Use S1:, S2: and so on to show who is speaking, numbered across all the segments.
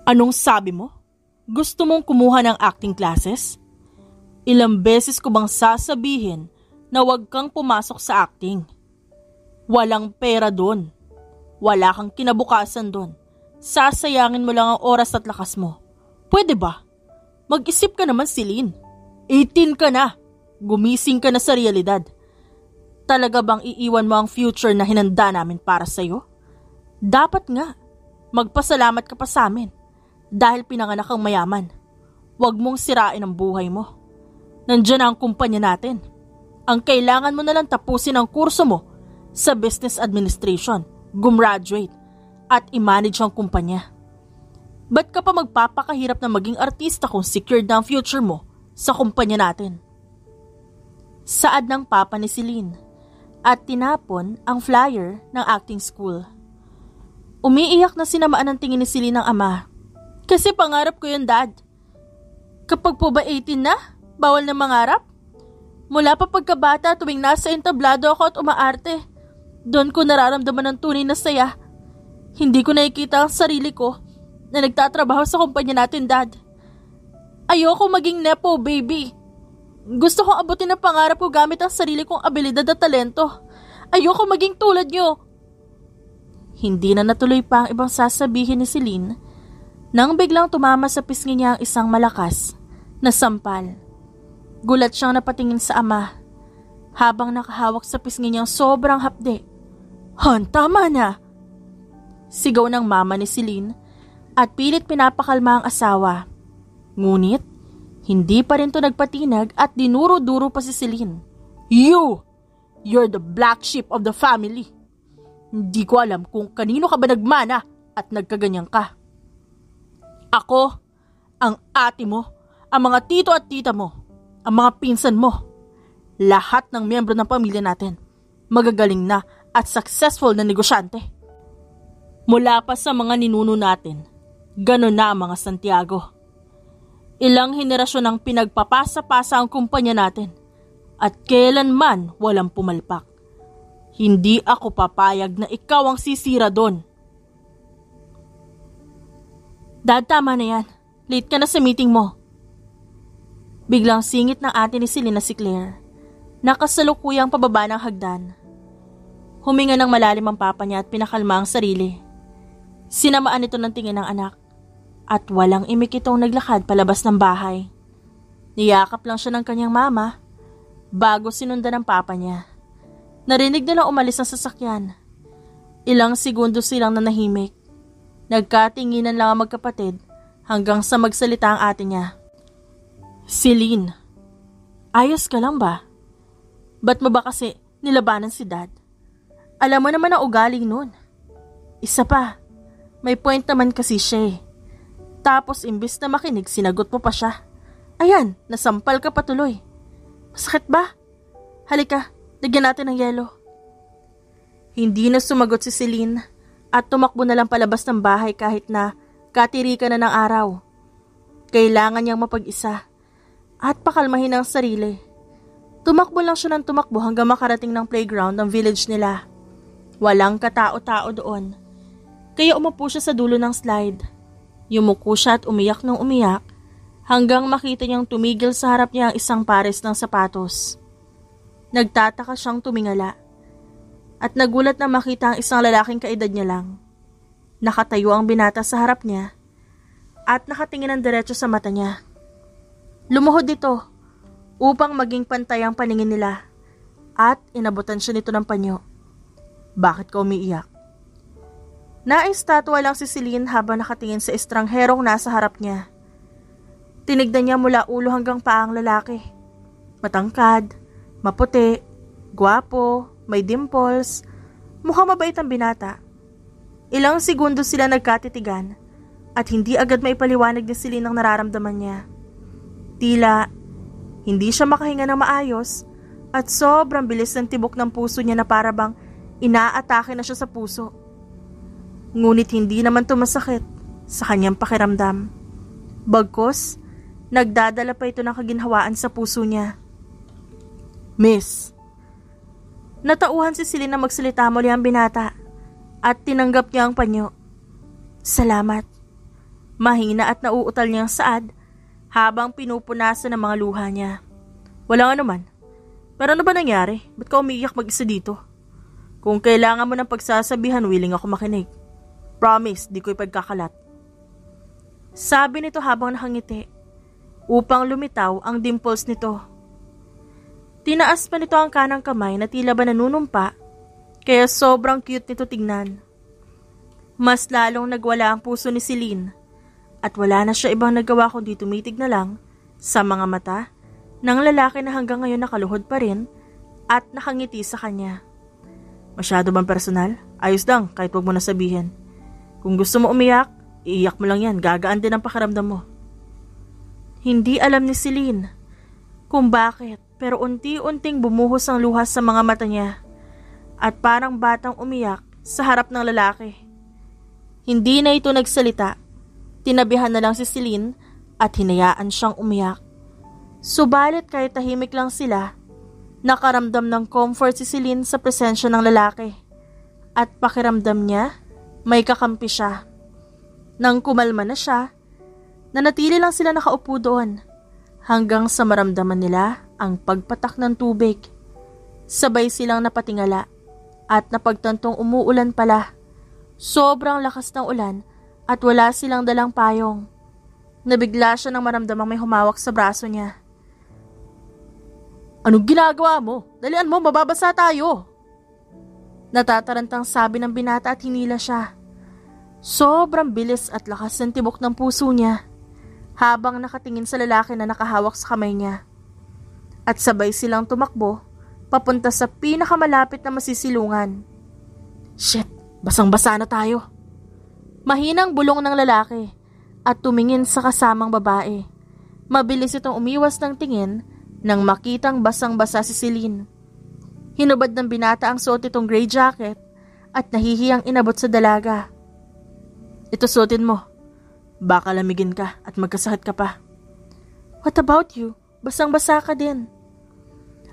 S1: Anong sabi mo? Gusto mong kumuha ng acting classes? Ilang beses ko bang sasabihin na huwag kang pumasok sa acting? Walang pera doon. Wala kang kinabukasan doon. Sasayangin mo lang ang oras at lakas mo. Pwede ba? Mag-isip ka naman, Celine. 18 ka na. Gumising ka na sa realidad. Talaga bang iiwan mo ang future na hinanda namin para sa'yo? Dapat nga. Magpasalamat ka pa sa amin. Dahil pinanganak kang mayaman. Huwag mong sirain ang buhay mo. Nandiyan ang kumpanya natin. Ang kailangan mo na lang tapusin ang kurso mo sa business administration, gumraduate, at i-manage ang kumpanya. Ba't ka pa magpapakahirap na maging artista kung secured na ang future mo sa kumpanya natin? Saad ng papa ni Celine at tinapon ang flyer ng acting school. Umiiyak na sinamaan ang tingin ni Celine ng ama. Kasi pangarap ko yun, Dad. Kapag po ba 18 na, bawal na mangarap? Mula pa pagkabata tuwing nasa entablado ako at umaarte, doon ko nararamdaman ang tunay na saya. Hindi ko nakikita ang sarili ko na nagtatrabaho sa kumpanya natin, Dad. Ayoko maging nepo, baby. Gusto kong abutin ang pangarap ko gamit ang sarili kong abilidad at talento. Ayoko maging tulad nyo. Hindi na natuloy pa ang ibang sasabihin ni Celine nang biglang tumama sa pisngi niya ang isang malakas na sampal. Gulat siyang napatingin sa ama habang nakahawak sa pisngi niyang sobrang hapde. Han, tama na! Sigaw ng mama ni Celine at pilit pinapakalma ang asawa. Ngunit, hindi pa rin to nagpatinag at dinuro-duro pa si Celine. You're the black sheep of the family. Hindi ko alam kung kanino ka ba nagmana at nagkaganyan ka. Ako, ang ate mo, ang mga tito at tita mo, ang mga pinsan mo, lahat ng miyembro ng pamilya natin, magagaling na at successful na negosyante. Mula pa sa mga ninuno natin, gano'n na ang mga Santiago. Ilang henerasyon ang pinagpapasa-pasa ang kumpanya natin at kailanman walang pumalpak. Hindi ako papayag na ikaw ang sisira doon. Dad, tama na yan. Late ka na sa meeting mo. Biglang singit ng ate ni Celine na si Claire. Nakasalukuyang pababa ng hagdan. Huminga ng malalim ang papa niya at pinakalma ang sarili. Sinamaan ito ng tingin ng anak. At walang imik itong naglakad palabas ng bahay. Niyakap lang siya ng kanyang mama bago sinundan ng papa niya. Narinig nila umalis ang sasakyan. Ilang segundo silang nanahimik. Nagkatinginan lang ang magkapatid hanggang sa magsalita ang ate niya. Celine, ayos ka lang ba? Ba't mo ba kasi nilabanan si Dad? Alam mo naman ang ugaling nun. Isa pa, may point naman kasi siya eh. Tapos imbis na makinig, sinagot mo pa siya. Ayan, nasampal ka patuloy. Masakit ba? Halika, lagyan natin ng yelo. Hindi na sumagot si Celine at tumakbo na lang palabas ng bahay kahit na katirikan na ng araw. Kailangan niyang mapag-isa at pakalmahin ang sarili. Tumakbo lang siya ng tumakbo hanggang makarating ng playground ng village nila. Walang katao-tao doon. Kaya umupo siya sa dulo ng slide. Yumuko siya at umiyak ng umiyak hanggang makita niyang tumigil sa harap niya ang isang pares ng sapatos. Nagtataka siyang tumingala at nagulat na makita ang isang lalaking kaedad niya lang. Nakatayo ang binata sa harap niya at nakatingin ng diretso sa mata niya. Lumuhod ito upang maging pantay ang paningin nila at inabutan siya nito ng panyo. Bakit ka umiiyak? Naistatwa lang si Celine habang nakatingin sa estrangherong nasa harap niya. Tinignan niya mula ulo hanggang paa ang lalaki. Matangkad, maputi, gwapo, may dimples, mukhang mabait ang binata. Ilang segundo sila nagkatitigan at hindi agad maipaliwanag ni Celine ang nararamdaman niya. Tila, hindi siya makahinga ng maayos at sobrang bilis ng tibok ng puso niya na para bang inaatake na siya sa puso. Ngunit hindi naman tumasakit sa kanyang pakiramdam. Bagkus, nagdadala pa ito ng kaginhawaan sa puso niya. Miss, natauhan si Celine na magsalita muli ang binata at tinanggap niya ang panyo. Salamat. Mahina at nauutal niyang saad habang pinupunasan ng mga luha niya. Walang anuman. Pero ano ba nangyari? Ba't ka umiiyak mag-isa dito? Kung kailangan mo ng pagsasabihan, willing ako makinig. Promise, di ko ipagkakalat. Sabi nito habang nakangiti, upang lumitaw ang dimples nito. Tinaas pa nito ang kanang kamay na tila ba nanunumpa, kaya sobrang cute nito tignan. Mas lalong nagwala ang puso ni Celine, at wala na siya ibang nagawa kundi tumitig na lang sa mga mata ng lalaki na hanggang ngayon nakaluhod pa rin at nakangiti sa kanya. Masyado bang personal? Ayos lang, kahit wag mo na sabihin. Kung gusto mo umiyak, iiyak mo lang yan, gagaan din ang pakiramdam mo. Hindi alam ni Celine kung bakit, pero unti-unting bumuhos ang luha sa mga mata niya at parang batang umiyak sa harap ng lalaki. Hindi na ito nagsalita. Tinabihan na lang si Celine at hinayaan siyang umiyak. Subalit kahit tahimik lang sila, nakaramdam ng comfort si Celine sa presensya ng lalaki at pakiramdam niya may kakampi siya. Nang kumalma na siya, nanatili lang sila nakaupo doon hanggang sa maramdaman nila ang pagpatak ng tubig. Sabay silang napatingala at napagtantong umuulan pala. Sobrang lakas ng ulan at wala silang dalang payong. Nabigla siya nang maramdamang may humawak sa braso niya. Anong ginagawa mo? Dalian mo, mababasa tayo. Natatarantang sabi ng binata at hinila siya. Sobrang bilis at lakas ng tibok ng puso niya habang nakatingin sa lalaki na nakahawak sa kamay niya. At sabay silang tumakbo papunta sa pinakamalapit na masisilungan. Shit, basang-basa na tayo. Mahinang bulong ng lalaki at tumingin sa kasamang babae. Mabilis itong umiwas ng tingin nang makitang basang-basa si Celine. Hinubad ng binata ang suot itong gray jacket at nahihiyang inabot sa dalaga. Ito suotin mo. Baka lamigin ka at magkasakit ka pa. What about you? Basang-basa ka din.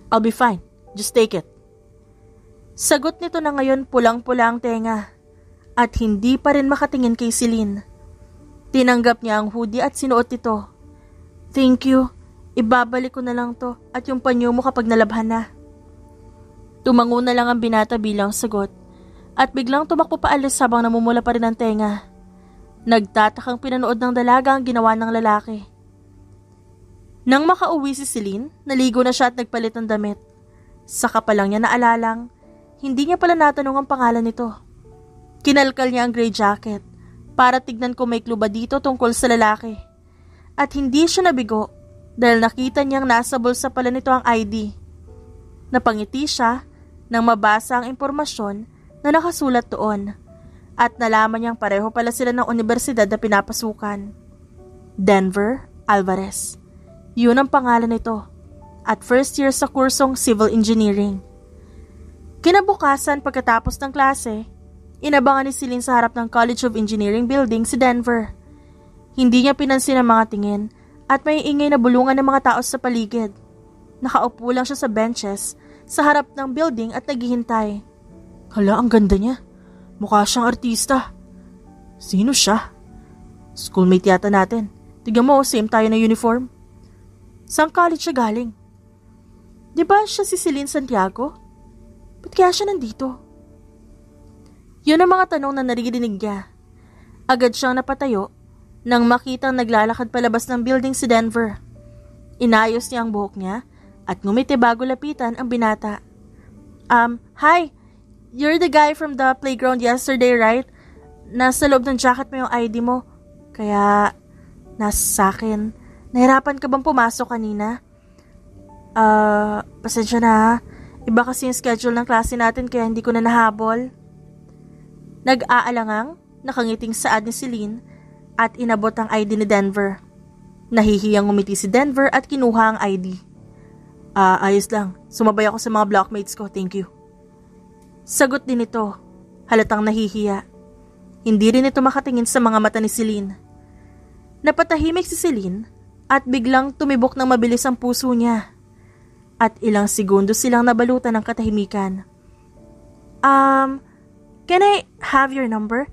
S1: I'll be fine. Just take it. Sagot nito na ngayon pulang-pula ang tenga at hindi pa rin makatingin kay Celine. Tinanggap niya ang hoodie at sinuot ito. Thank you. Ibabalik ko na lang to at yung panyo mo kapag nalabhan na. Tumango na lang ang binata bilang sagot at biglang tumakbo paalis habang namumula pa rin ang tenga. Nagtatakang pinanood ng dalaga ang ginawa ng lalaki. Nang makauwi si Celine, naligo na siya at nagpalit ng damit. Saka pa lang niya naalalang, hindi niya pala natanong ang pangalan nito. Kinalkal niya ang gray jacket para tignan kung may clue ba dito tungkol sa lalaki. At hindi siya nabigo dahil nakita niyang nasa bulsa pala nito ang ID. Napangiti siya nang mabasa ang impormasyon na nakasulat doon at nalaman niyang pareho pala sila ng universidad na pinapasukan. Denver Alvarez. Yun ang pangalan nito at first year sa kursong Civil Engineering. Kinabukasan pagkatapos ng klase, inabangan ni Celine sa harap ng College of Engineering building si Denver. Hindi niya pinansin ang mga tingin at may ingay na bulungan ng mga tao sa paligid. Nakaupo lang siya sa benches sa harap ng building at naghihintay. Hala, ang ganda niya. Mukha siyang artista. Sino siya? Schoolmate yata natin. Tignan mo, same tayo na uniform. Saan college siya galing? Di ba siya si Celine Santiago? Ba't kaya siya nandito? Yun ang mga tanong na naririnig niya. Agad siyang napatayo nang makitang naglalakad palabas ng building si Denver. Inayos niya ang buhok niya at ngumiti bago lapitan ang binata. Hi, you're the guy from the playground yesterday, right? Nasa loob ng jacket mo yung ID mo. Kaya, nasa akin. Nahirapan ka bang pumasok kanina? Pasensya na ha. Iba kasi yung schedule ng klase natin kaya hindi ko na nahabol. Nag-aalangang, nakangiting saad ni Celine at inabot ang ID ni Denver. Nahihiyang ngumiti si Denver at kinuha ang ID. Ayos lang. Sumabay ako sa mga blockmates ko, thank you. Sagot din ito, halatang nahihiya. Hindi rin ito makatingin sa mga mata ni Celine. Napatahimik si Celine at biglang tumibok ng mabilis ang puso niya. At ilang segundo silang nabalutan ng katahimikan. Can I have your number?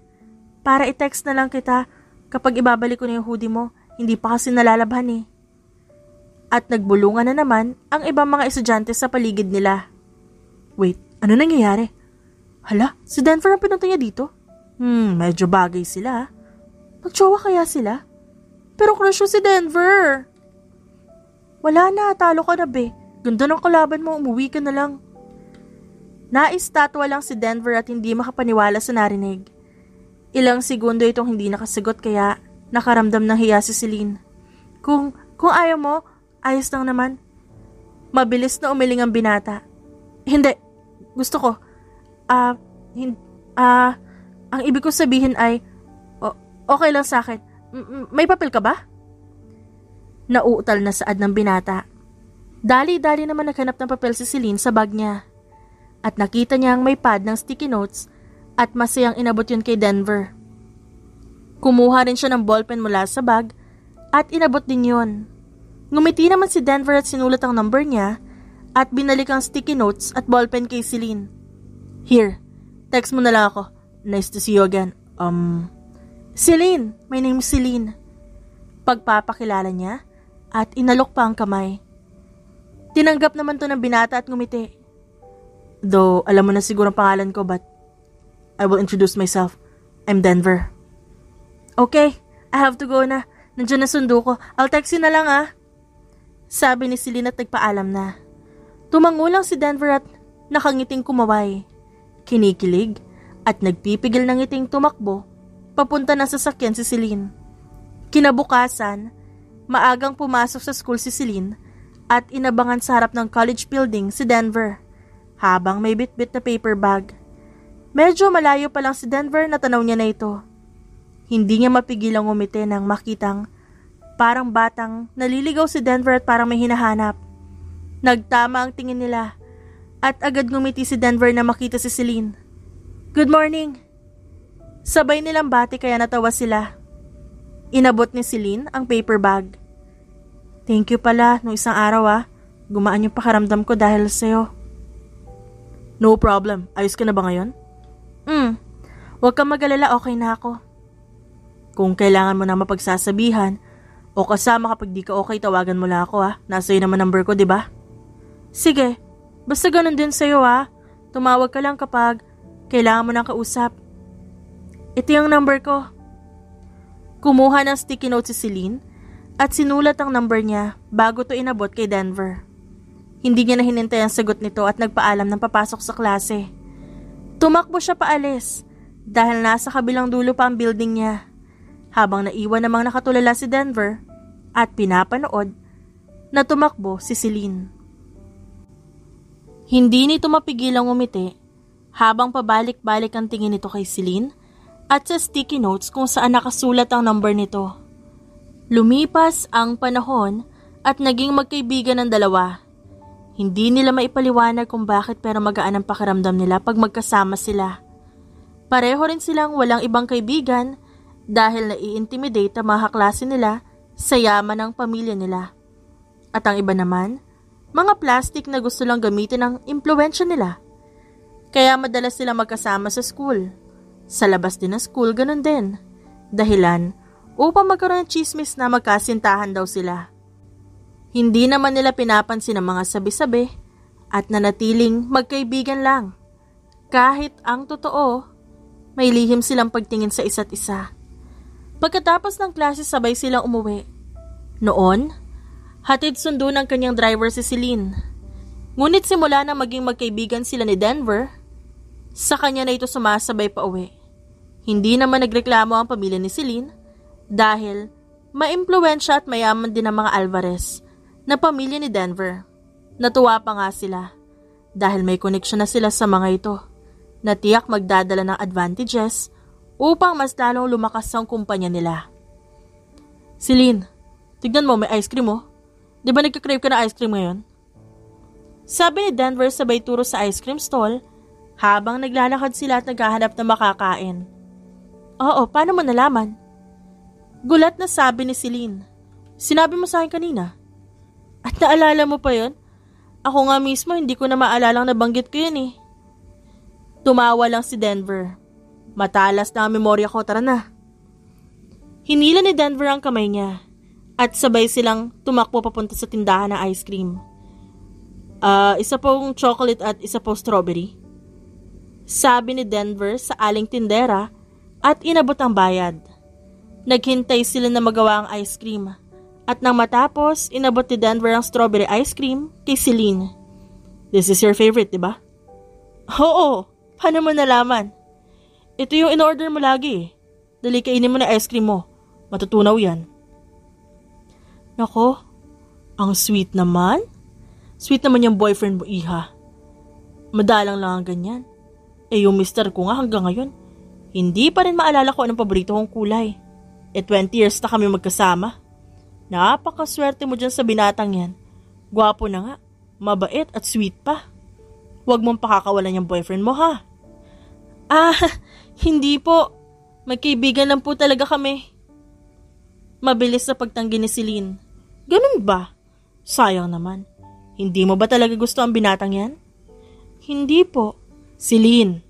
S1: Para i-text na lang kita Kapag ibabalik ko na yung hoodie mo, hindi pa kasi nalalabhan eh. At nagbulungan na naman ang ibang mga estudyante sa paligid nila. Wait, ano nangyayari? Hala, si Denver ang pinunta niya dito? Medyo bagay sila. Magjowa kaya sila? Pero crush ko si Denver. Wala na, talo ka na be. Ganda ng kalaban mo, umuwi ka na lang. Naistatwa lang si Denver at hindi makapaniwala sa narinig. Ilang segundo itong hindi nakasagot kaya nakaramdam ng hiya si Celine. Kung ayaw mo, ayos lang naman. Mabilis na umiling ang binata. Hindi, gusto ko. Ang ibig ko sabihin ay, okay lang sa akin. May papel ka ba? Nauutal na saad ng binata. Dali-dali naman naghanap ng papel si Celine sa bag niya. At nakita niyang may pad ng sticky notes at masayang inabot yun kay Denver. Kumuha rin siya ng ballpen mula sa bag at inabot din yun. Ngumiti naman si Denver at sinulat ang number niya at binalik ang sticky notes at ballpen kay Celine. Here, text mo na lang ako. Nice to see you again. Celine, my name is Celine. Pagpapakilala niya at inalok pa ang kamay. Tinanggap naman to ng binata at ngumiti. Though, alam mo na siguro ang pangalan ko but I will introduce myself. I'm Denver. Okay, I have to go na. Nandiyan na sundo ko. I'll text you na lang ah. Sabi ni Celine at nagpaalam na. Tumangulang si Denver at nakangiting kumaway. Kinikilig at nagpipigil ng ngiting tumakbo papunta na sa sasakyan si Celine. Kinabukasan, maagang pumasok sa school si Celine at inabangan sa harap ng college building si Denver habang may bitbit na paper bag. Medyo malayo pa lang si Denver na tanaw niya na ito. Hindi niya mapigilang ngumiti nang makitang parang batang naliligaw si Denver at parang may hinahanap. Nagtama ang tingin nila at agad ngumiti si Denver na makita si Celine. Good morning! Sabay nilang bati kaya natawa sila. Inabot ni Celine ang paper bag. Thank you pala nung isang araw ah. Gumaan yung pakaramdam ko dahil sa'yo. No problem. Ayos ka na ba ngayon? Huwag kang mag-alala, okay na ako. Kung kailangan mo na mapagsasabihan o kasama kapag di ka okay, tawagan mo lang ako ah. Nasa iyo naman number ko, di ba? Sige, basta ganun din sa'yo ah. Tumawag ka lang kapag kailangan mo ng kausap. Ito yung number ko. Kumuha ng sticky note si Celine at sinulat ang number niya bago to inabot kay Denver. Hindi niya na hinintay ang sagot nito at nagpaalam ng papasok sa klase. Tumakbo siya paalis dahil nasa kabilang dulo pa ang building niya habang naiwan namang nakatulala si Denver at pinapanood na tumakbo si Celine. Hindi nito mapigilang umiti habang pabalik-balik ang tingin nito kay Celine at sa sticky notes kung saan nakasulat ang number nito. Lumipas ang panahon at naging magkaibigan ng dalawa. Hindi nila maipaliwanag kung bakit pero magaan ang pakiramdam nila pag magkasama sila. Pareho rin silang walang ibang kaibigan dahil nai-intimidate ang mga kaklase nila sa yaman ng pamilya nila. At ang iba naman, mga plastic na gusto lang gamitin ang impluwensya nila. Kaya madalas silang magkasama sa school. Sa labas din ng school, ganun din. Dahilan, upang magkaroon ng chismis na magkasintahan daw sila. Hindi naman nila pinapansin ang mga sabi-sabi at nanatiling magkaibigan lang. Kahit ang totoo, may lihim silang pagtingin sa isa't isa. Pagkatapos ng klase sabay silang umuwi. Noon, hatid sundo ng kanyang driver si Celine. Ngunit simula na maging magkaibigan sila ni Denver, sa kanya na ito sumasabay pa uwi. Hindi naman nagreklamo ang pamilya ni Celine dahil maimpluwensya at mayaman din ang mga Alvarez na pamilya ni Denver. Natuwa pa nga sila dahil may koneksyon na sila sa mga ito na tiyak magdadala ng advantages upang mas lalong lumakas ang kumpanya nila. Celine, tignan mo, may ice cream oh. Di ba nagka-crave ka na ice cream ngayon? Sabi ni Denver sabay turo sa ice cream stall habang naglalakad sila at naghahanap ng makakain. Oo, paano mo nalaman? Gulat na sabi ni Celine. Sinabi mo sa akin kanina. At naalala mo pa yon? Ako nga mismo hindi ko na maalalang nabanggit ko yun eh. Tumawa lang si Denver. Matalas na ang memorya ko, tara na. Hinila ni Denver ang kamay niya at sabay silang tumakbo papunta sa tindahan ng ice cream. Isa pong chocolate at isa pong strawberry. Sabi ni Denver sa aling tindera at inabot ang bayad. Naghintay sila na magawa ang ice cream at nang matapos, inabot ni Denver ang strawberry ice cream kay Celine. This is your favorite, diba? Oo, paano mo nalaman? Ito yung in-order mo lagi. Dali kainin mo na ice cream mo. Matutunaw yan. Nako, ang sweet naman. Sweet naman yung boyfriend mo, iha. Madalang lang ang ganyan. Yung mister ko nga hanggang ngayon, hindi pa rin maalala ko anong paborito kong kulay. 20 years na kami magkasama. Napakaswerte mo dyan sa binatang yan. Gwapo na nga, mabait at sweet pa. Huwag mong pakakawalan yung boyfriend mo, ha? Hindi po. May kaibigan lang po talaga kami. Mabilis sa pagtanggi ni Celine. Ganun ba? Sayang naman. Hindi mo ba talaga gusto ang binatang yan? Hindi po. Celine,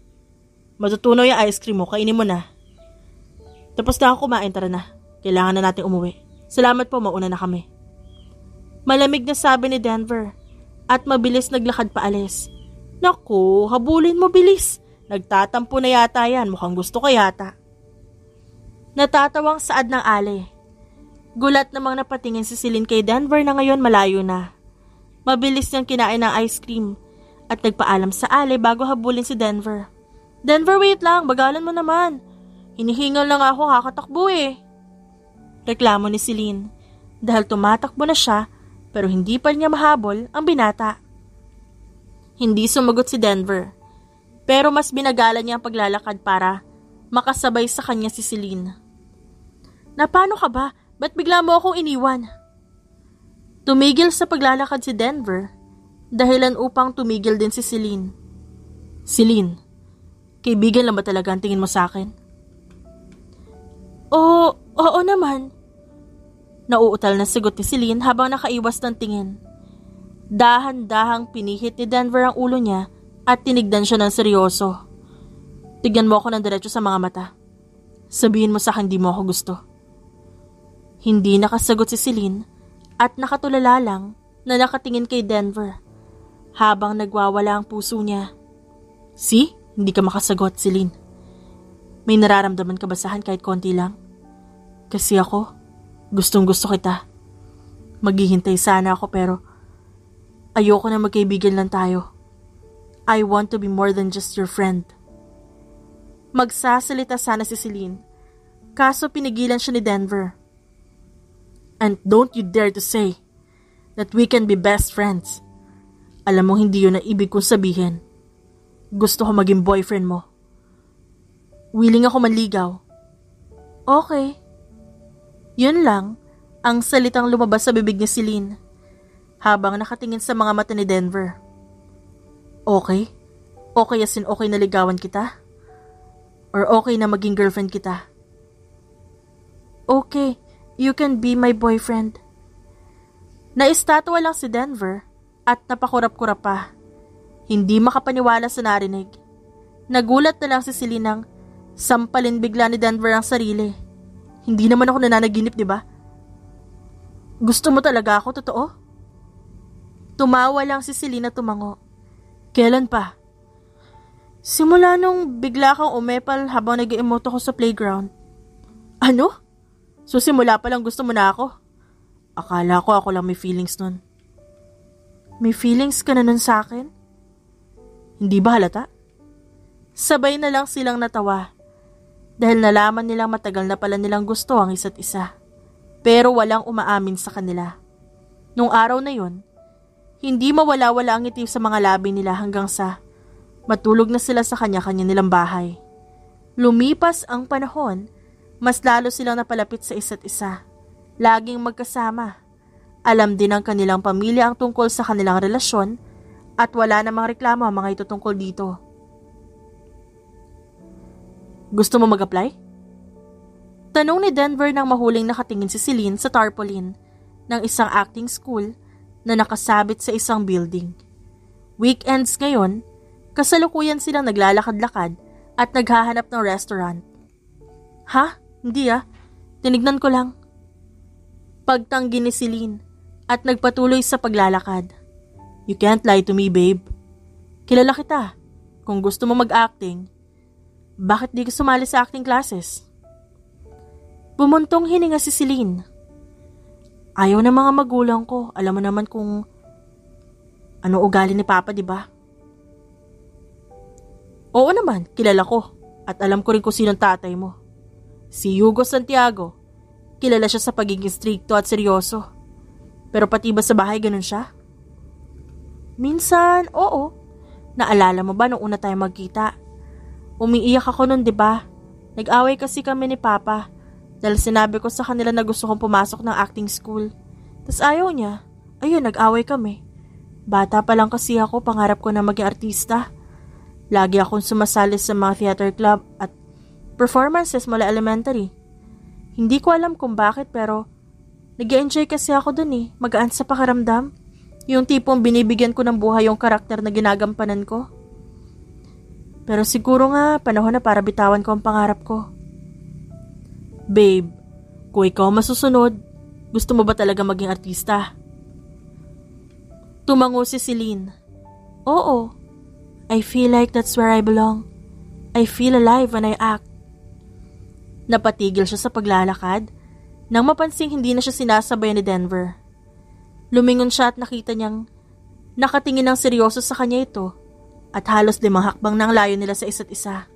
S1: matutunaw yung ice cream mo, kainin mo na. Tapos na ako kumain, tara na. Kailangan na natin umuwi. Salamat po, mauna na kami. Malamig na sabi ni Denver at mabilis naglakad paalis. Naku, habulin mo bilis. Nagtatampo na yata yan, mukhang gusto ko yata. Natatawang saad ng Ali. Gulat namang napatingin si Celine kay Denver na ngayon malayo na. Mabilis niyang kinain ng ice cream at nagpaalam sa Ali bago habulin si Denver. Denver, wait lang, bagalan mo naman. Hinihingal lang ako, kakatakbo eh. Reklamo ni Celine dahil tumatakbo na siya pero hindi pa niya mahabol ang binata. Hindi sumagot si Denver pero mas binagalan niya ang paglalakad para makasabay sa kanya si Celine. Napano ka ba? Ba't bigla mo akong iniwan? Tumigil sa paglalakad si Denver dahilan upang tumigil din si Celine. Celine, kaibigan lang ba talaga ang tingin mo sa akin? Oo naman. Nauutal na sagot ni Celine habang nakaiwas ng tingin. Dahan-dahang pinihit ni Denver ang ulo niya at tinignan siya ng seryoso. Tignan mo ako ng diretso sa mga mata. Sabihin mo sa akin di mo ako gusto. Hindi nakasagot si Celine at nakatulala lang na nakatingin kay Denver habang nagwawala ang puso niya. See? Hindi ka makasagot, Celine. May nararamdaman ka ba sa akin kahit konti lang? Kasi ako, gustong gusto kita. Maghihintay sana ako pero ayoko na magkaibigan lang tayo. I want to be more than just your friend. Magsasalita sana si Celine, kaso pinigilan siya ni Denver. And don't you dare to say that we can be best friends. Alam mo hindi yun ang ibig kong sabihin. Gusto ko maging boyfriend mo. Willing ako manligaw. Okay. Yun lang ang salitang lumabas sa bibig ni Celine habang nakatingin sa mga mata ni Denver. Okay? Okay as in okay na ligawan kita? Or okay na maging girlfriend kita? Okay, you can be my boyfriend. Naistatwa lang si Denver at napakurap-kurap pa. Hindi makapaniwala sa narinig. Nagulat na lang si Celine nang sampalin bigla ni Denver ang sarili. Hindi naman ako nananaginip, di ba? Gusto mo talaga ako, totoo? Tumawa lang si Celine at tumango. Kailan pa? Simula nung bigla kang umepal habang nag-emote ako sa playground. Ano? So simula pa lang gusto mo na ako? Akala ko ako lang may feelings nun. May feelings ka na nun sa akin? Hindi ba halata? Sabay na lang silang natawa dahil nalaman nilang matagal na pala nilang gusto ang isa't isa. Pero walang umaamin sa kanila. Nung araw na yun, hindi mawala-wala ang ngiti sa mga labi nila hanggang sa matulog na sila sa kanya-kanya nilang bahay. Lumipas ang panahon, mas lalo silang napalapit sa isa't isa. Laging magkasama. Alam din ng kanilang pamilya ang tungkol sa kanilang relasyon at wala namang reklamo ang mga ito tungkol dito. Gusto mo mag-apply? Tanong ni Denver nang mahuling nakatingin si Celine sa tarpaulin ng isang acting school na nakasabit sa isang building. Weekends ngayon, kasalukuyan silang naglalakad-lakad at naghahanap ng restaurant. Ha? Hindi ah. Tinignan ko lang. Pagtanggi ni Celine at nagpatuloy sa paglalakad. You can't lie to me, babe. Kilala kita. Kung gusto mo mag-acting, bakit di ka sumali sa acting classes? Bumuntong hininga si Celine. Ayaw ng mga magulang ko. Alam mo naman kung ano ugali ni Papa, di ba? Oo naman, kilala ko. At alam ko rin kung sinong tatay mo. Si Hugo Santiago. Kilala siya sa pagiging stricto at seryoso. Pero pati ba sa bahay ganun siya? Minsan, oo. Naalala mo ba nung una tayo magkita? Umiiyak ako nun, di ba? Nag-away kasi kami ni Papa dahil sinabi ko sa kanila na gusto kong pumasok ng acting school. Tas ayaw niya. Ayun, nag-away kami. Bata pa lang kasi ako, pangarap ko na maging artista. Lagi akong sumasali sa mga theater club at performances mula elementary. Hindi ko alam kung bakit pero nag-enjoy kasi ako dun eh, magaan sa pakiramdam. Yung tipong binibigyan ko ng buhay yung karakter na ginagampanan ko. Pero siguro nga panahon na para bitawan ko ang pangarap ko. Babe, kung ikaw masusunod, gusto mo ba talaga maging artista? Tumango si Celine. Oo. I feel like that's where I belong. I feel alive when I act. Napatigil siya sa paglalakad nang mapansing hindi na siya sinasabay ni Denver. Lumingon siya at nakita niyang nakatingin ng seryoso sa kanya ito at halos 5 hakbang na ang layo nila sa isa't isa.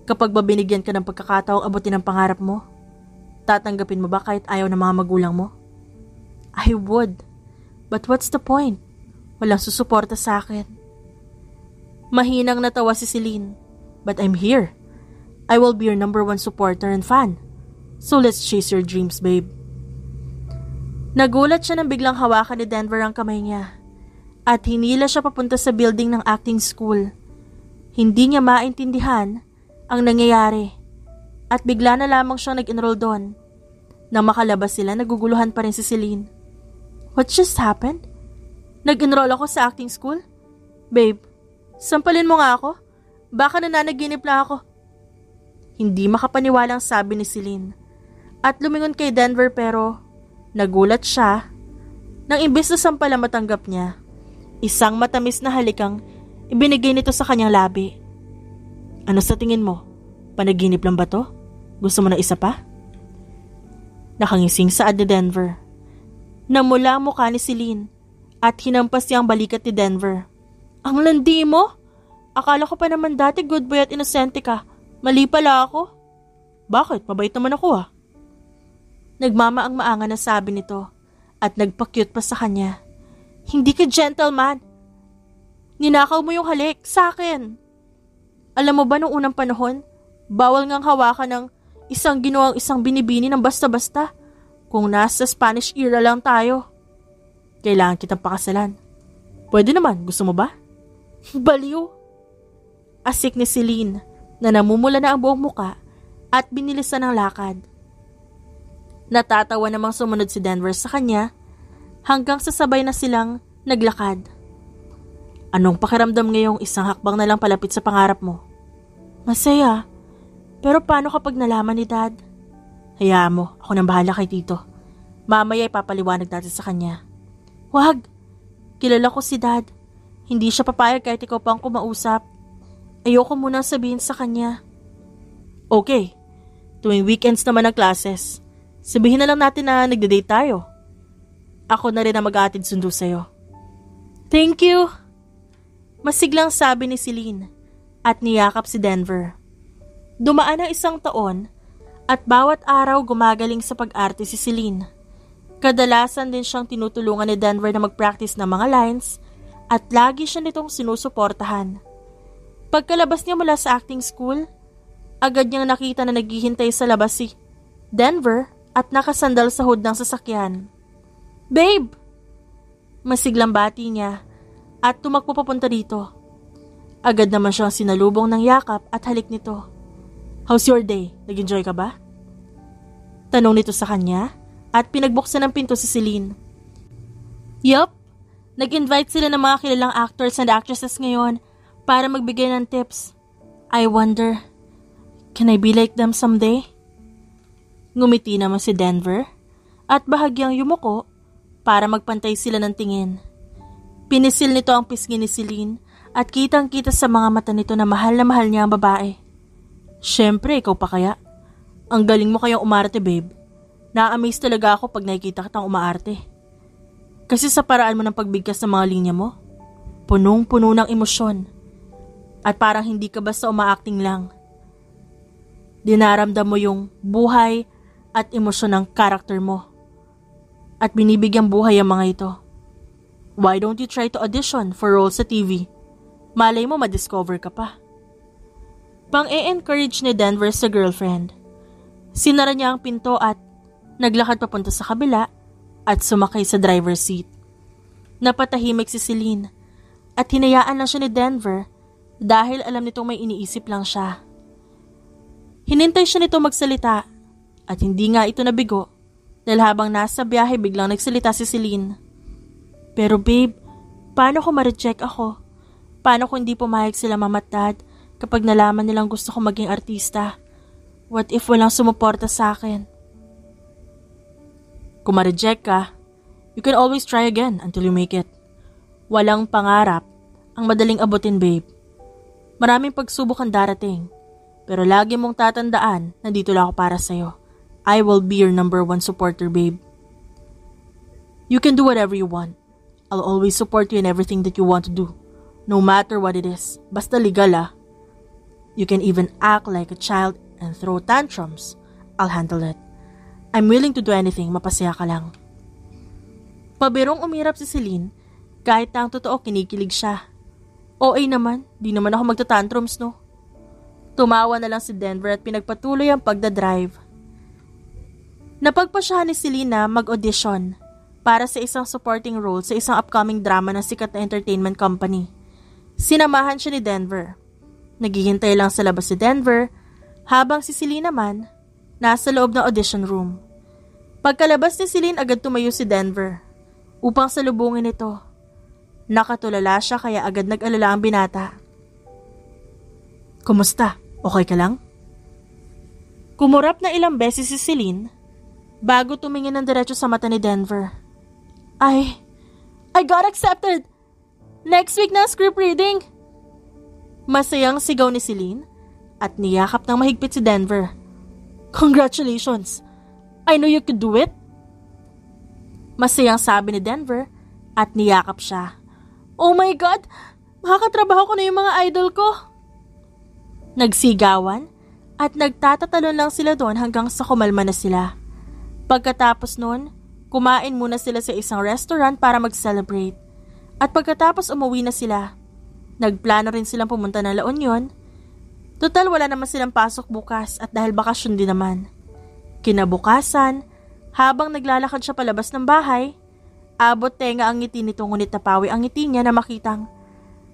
S1: Kapag babinigyan ka ng pagkakataong abutin ang pangarap mo, tatanggapin mo ba kahit ayaw ng mga magulang mo? I would. But what's the point? Walang susuporta sa akin. Mahinang natawa si Celine. But I'm here. I will be your #1 supporter and fan. So let's chase your dreams, babe. Nagulat siya nang biglang hawakan ni Denver ang kamay niya at hinila siya papunta sa building ng acting school. Hindi niya maintindihan ang nangyayari at bigla na lamang siyang nag-enroll doon. Nang makalabas sila, naguguluhan pa rin si Celine. What just happened? Nag-enroll ako sa acting school? Babe, sampalin mo nga ako. Baka nananaginip lang ako. Hindi makapaniwalang sabi ni Celine. At lumingon kay Denver pero nagulat siya nang imbes na sampala matanggap niya. Isang matamis na halikang ibinigay nito sa kanyang labi. Ano sa tingin mo? Panaginip lang ba to? Gusto mo na isa pa? Nakangising saad ni Denver. Namula ang mukha ni Celine at hinampas niya ang balikat ni Denver. Ang landi mo? Akala ko pa naman dati good boy at inosente ka. Mali pala ako. Bakit? Mabait naman ako ah. Nagmamaang-maangan na sabi nito at nagpa-cute pa sa kanya. Hindi ka gentleman. Ninakaw mo yung halik sa akin. Alam mo ba nung unang panahon, bawal ngang hawakan ng isang ginawang isang binibini ng basta-basta kung nasa Spanish era lang tayo. Kailangan kitang pakasalan. Pwede naman, gusto mo ba? Baliw. Asik ni Celine na namumula na ang buong muka at binilisan ng lakad. Natatawa namang sumunod si Denver sa kanya hanggang sasabay na silang naglakad. Anong pakiramdam ngayong isang hakbang na lang palapit sa pangarap mo? Masaya. Pero paano kapag nalaman ni Dad? Hayaan mo, ako nang bahala kay Tito. Mamaya ipapaliwanag natin sa kanya. Wag! Kilala ko si Dad. Hindi siya papayag kahit ikaw pang kumausap. Ayoko muna sabihin sa kanya. Okay. Tuwing weekends naman ang classes, sabihin na lang natin na nagde-date tayo. Ako na rin ang mag-aatid sundo sa'yo. Thank you! Masiglang sabi ni Celine at niyakap si Denver. Dumaan ang 1 taon at bawat araw gumagaling sa pag-arte si Celine. Kadalasan din siyang tinutulungan ni Denver na mag-practice ng mga lines at lagi siya nitong sinusuportahan. Pagkalabas niya mula sa acting school, agad niyang nakita na naghihintay sa labas si Denver at nakasandal sa hood ng sasakyan. Babe! Masiglang bati niya at tumakbo papunta dito. Agad naman siyang sinalubong ng yakap at halik nito. How's your day? Nag-enjoy ka ba? Tanong nito sa kanya at pinagbuksan ng pinto si Celine. Yup, nag-invite sila ng mga kilalang actors and actresses ngayon para magbigay ng tips. I wonder, can I be like them someday? Ngumiti naman si Denver at bahagyang yumuko para magpantay sila ng tingin. Pinisil nito ang pisngi ni Celine at kitang-kita sa mga mata nito na mahal niya ang babae. Siyempre, ikaw pa kaya? Ang galing mo kayang umarte, babe. Na-amaze talaga ako pag nakikita kitang umaarte. Kasi sa paraan mo ng pagbigkas ng mga linya mo, punong-puno ng emosyon. At parang hindi ka basta umaacting lang. Dinaramdam mo yung buhay at emosyon ng karakter mo. At binibigyang buhay ang mga ito. Why don't you try to audition for roles sa TV? Malay mo madiscover ka pa. Pang-e-encourage ni Denver sa girlfriend. Sinara niya ang pinto at naglakad papunta sa kabila at sumakay sa driver's seat. Napatahimik si Celine at hinayaan lang siya ni Denver dahil alam nitong may iniisip lang siya. Hinintay siya nito magsalita at hindi nga ito nabigo dahil habang nasa biyahe biglang nagsalita si Celine. Pero babe, paano kung ma-reject ako? Paano kung hindi pumayag sila mama at dad kapag nalaman nilang gusto ko maging artista? What if walang sumuporta sa akin? Kung ma-reject ka, you can always try again until you make it. Walang pangarap ang madaling abutin, babe. Maraming pagsubok ang darating, pero lagi mong tatandaan na dito lang ako para sa'yo. I will be your number 1 supporter, babe. You can do whatever you want. I'll always support you in everything that you want to do, no matter what it is. Basta legal, ah. You can even act like a child and throw tantrums. I'll handle it. I'm willing to do anything, mapasaya ka lang. Pabirong umirap si Celine, kahit na ang totoo kinikilig siya. OA naman, di naman ako magtatantrums, no? Tumawa na lang si Denver at pinagpatuloy ang pagdadrive. Napagpasyahan ni Celine na mag-audition para sa isang supporting role sa isang upcoming drama ng sikat na entertainment company. Sinamahan siya ni Denver. Naghihintay lang sa labas si Denver, habang si Celine naman nasa loob ng audition room. Pagkalabas ni Celine, agad tumayo si Denver upang salubungin ito. Nakatulala siya kaya agad nag-alala ang binata. Kumusta? Okay ka lang? Kumurap na ilang beses si Celine bago tumingin ng diretso sa mata ni Denver. I got accepted! Next week na script reading! Masayang sigaw ni Celine at niyakap ng mahigpit si Denver. Congratulations! I know you could do it! Masayang sabi ni Denver at niyakap siya. Oh my God! Makakatrabaho ko na yung mga idol ko! Nagsigawan at nagtatatalon lang sila doon hanggang sa kumalma na sila. Pagkatapos noon, kumain muna sila sa isang restaurant para mag-celebrate. At pagkatapos umuwi na sila, nagplano rin silang pumunta ng La Union. Total wala naman silang pasok bukas at dahil bakasyon din naman. Kinabukasan, habang naglalakad siya palabas ng bahay, abot tenga ang ngiti nito ngunit napawi ang ngiti niya na makitang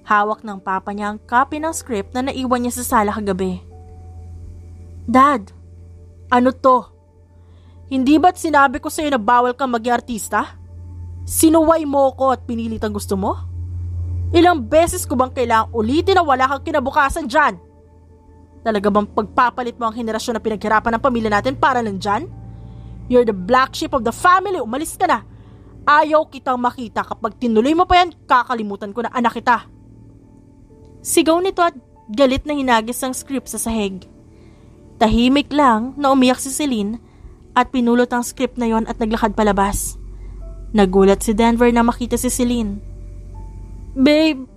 S1: hawak ng papa niya ang copy ng script na naiwan niya sa sala kagabi. Dad, ano to? Hindi ba't sinabi ko sa'yo na bawal kang maging artista? Sinuway mo ko at pinilit ang gusto mo? Ilang beses ko bang kailangang ulitin na wala kang kinabukasan dyan? Talaga bang pagpapalit mo ang henerasyon na pinaghirapan ng pamilya natin para lang dyan? You're the black sheep of the family. Umalis ka na. Ayaw kitang makita. Kapag tinuloy mo pa yan, kakalimutan ko na anak kita. Sigaw nito at galit na hinagis ang script sa sahig. Tahimik lang na umiyak si Celine at pinulot ang script na yon at naglakad palabas. Nagulat si Denver na makita si Celine. Babe!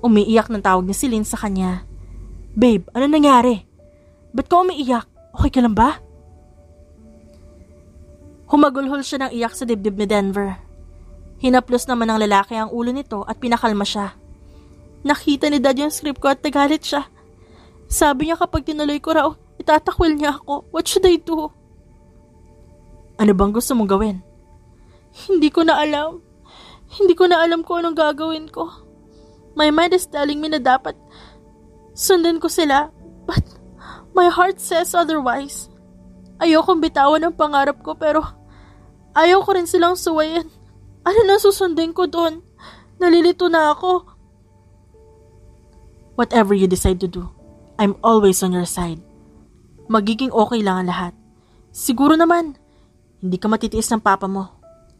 S1: Umiiyak ng tawag ni Celine sa kanya. Babe, ano nangyari? Ba't ka umiiyak? Okay ka lang ba? Humagulhol siya ng iyak sa dibdib ni Denver. Hinaplos naman ng lalaki ang ulo nito at pinakalma siya. Nakita ni Dad yung script ko at nagalit siya. Sabi niya kapag tinuloy ko raw, itatakwil niya ako. What should I do? Ano bang gusto mong gawin? Hindi ko na alam. Hindi ko na alam kung anong gagawin ko. My mind is telling me na dapat sundan ko sila, but my heart says otherwise. Ayokong bitawan ang pangarap ko pero ayaw ko rin silang suwayin. Ano na susundin ko doon? Nalilito na ako. Whatever you decide to do, I'm always on your side. Magiging okay lang ang lahat. Siguro naman, hindi ka matitiis ng papa mo.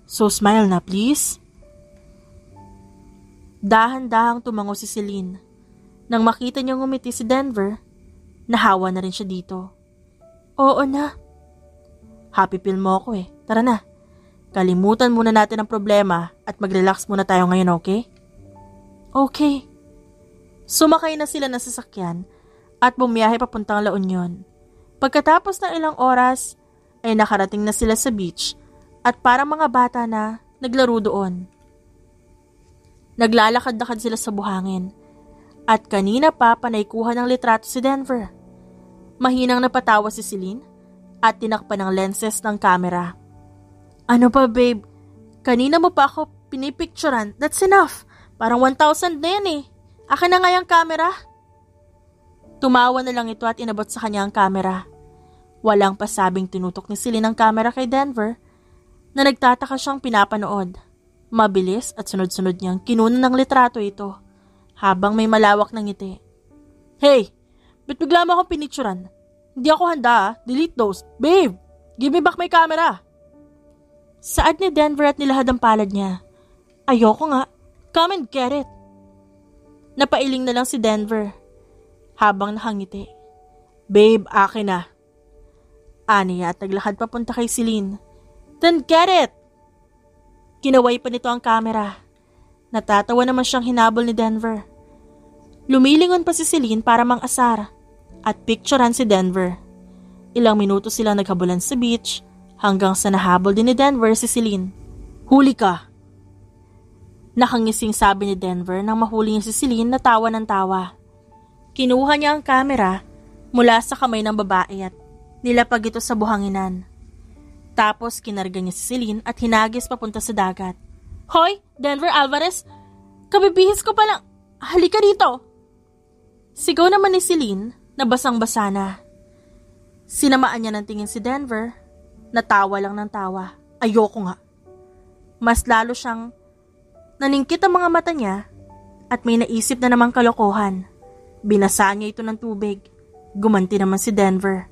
S1: So smile na, please. Dahan-dahang tumango si Celine. Nang makita niyang ngumiti si Denver, nahawa na rin siya dito. Oo na. Happy pill mo ako eh. Tara na. Kalimutan muna natin ang problema at mag-relax muna tayo ngayon, okay? Okay. Sumakay na sila ng sasakyan at bumiyahe papuntang La Union. Pagkatapos ng ilang oras, ay nakarating na sila sa beach at parang mga bata na naglaro doon. Naglalakad-lakad sila sa buhangin at kanina pa panaykuhan ng litrato si Denver. Mahinang napatawa si Celine at tinakpan ng lenses ng camera. Ano pa babe? Kanina mo pa ako pinipicturan. That's enough. Parang 1,000 na yan eh. Akin na nga yung camera. Tumawa na lang ito at inabot sa kanya ang camera. Walang pasabing tinutok ni Celine ang camera kay Denver na nagtataka siyang pinapanood. Mabilis at sunod-sunod niyang kinunan ng litrato ito habang may malawak na ngiti. Hey! Ba't bigla mo akong pinicturan? Hindi ako handa. Delete those. Babe! Give me back my camera! Saad ni Denver at nilahad ang palad niya. Ayoko nga. Come and get it. Napailing na lang si Denver habang nakangiti. Babe, akin na. Aniya at naglakad papunta kay Celine. Then get it! Kinaway pa nito ang camera. Natatawa naman siyang hinabol ni Denver. Lumilingon pa si Celine para mang-asar at picturean si Denver. Ilang minuto silang naghabulan sa beach hanggang sa nahabol din ni Denver si Celine. Huli ka! Nakangising sabi ni Denver nang mahuli niya si Celine na tawa ng tawa. Kinuha niya ang camera mula sa kamay ng babae at nilapag ito sa buhanginan. Tapos kinarga niya si Celine at hinagis papunta sa dagat. Hoy, Denver Alvarez! Kabibihis ko pa lang! Halika dito! Sigaw naman ni Celine na basang-basa na. Sinamaan niya ng tingin si Denver. Natawa lang ng tawa. Ayoko nga. Mas lalo siyang naningkit ang mga mata niya at may naisip na namang kalokohan. Binasaan niya ito ng tubig. Gumanti naman si Denver.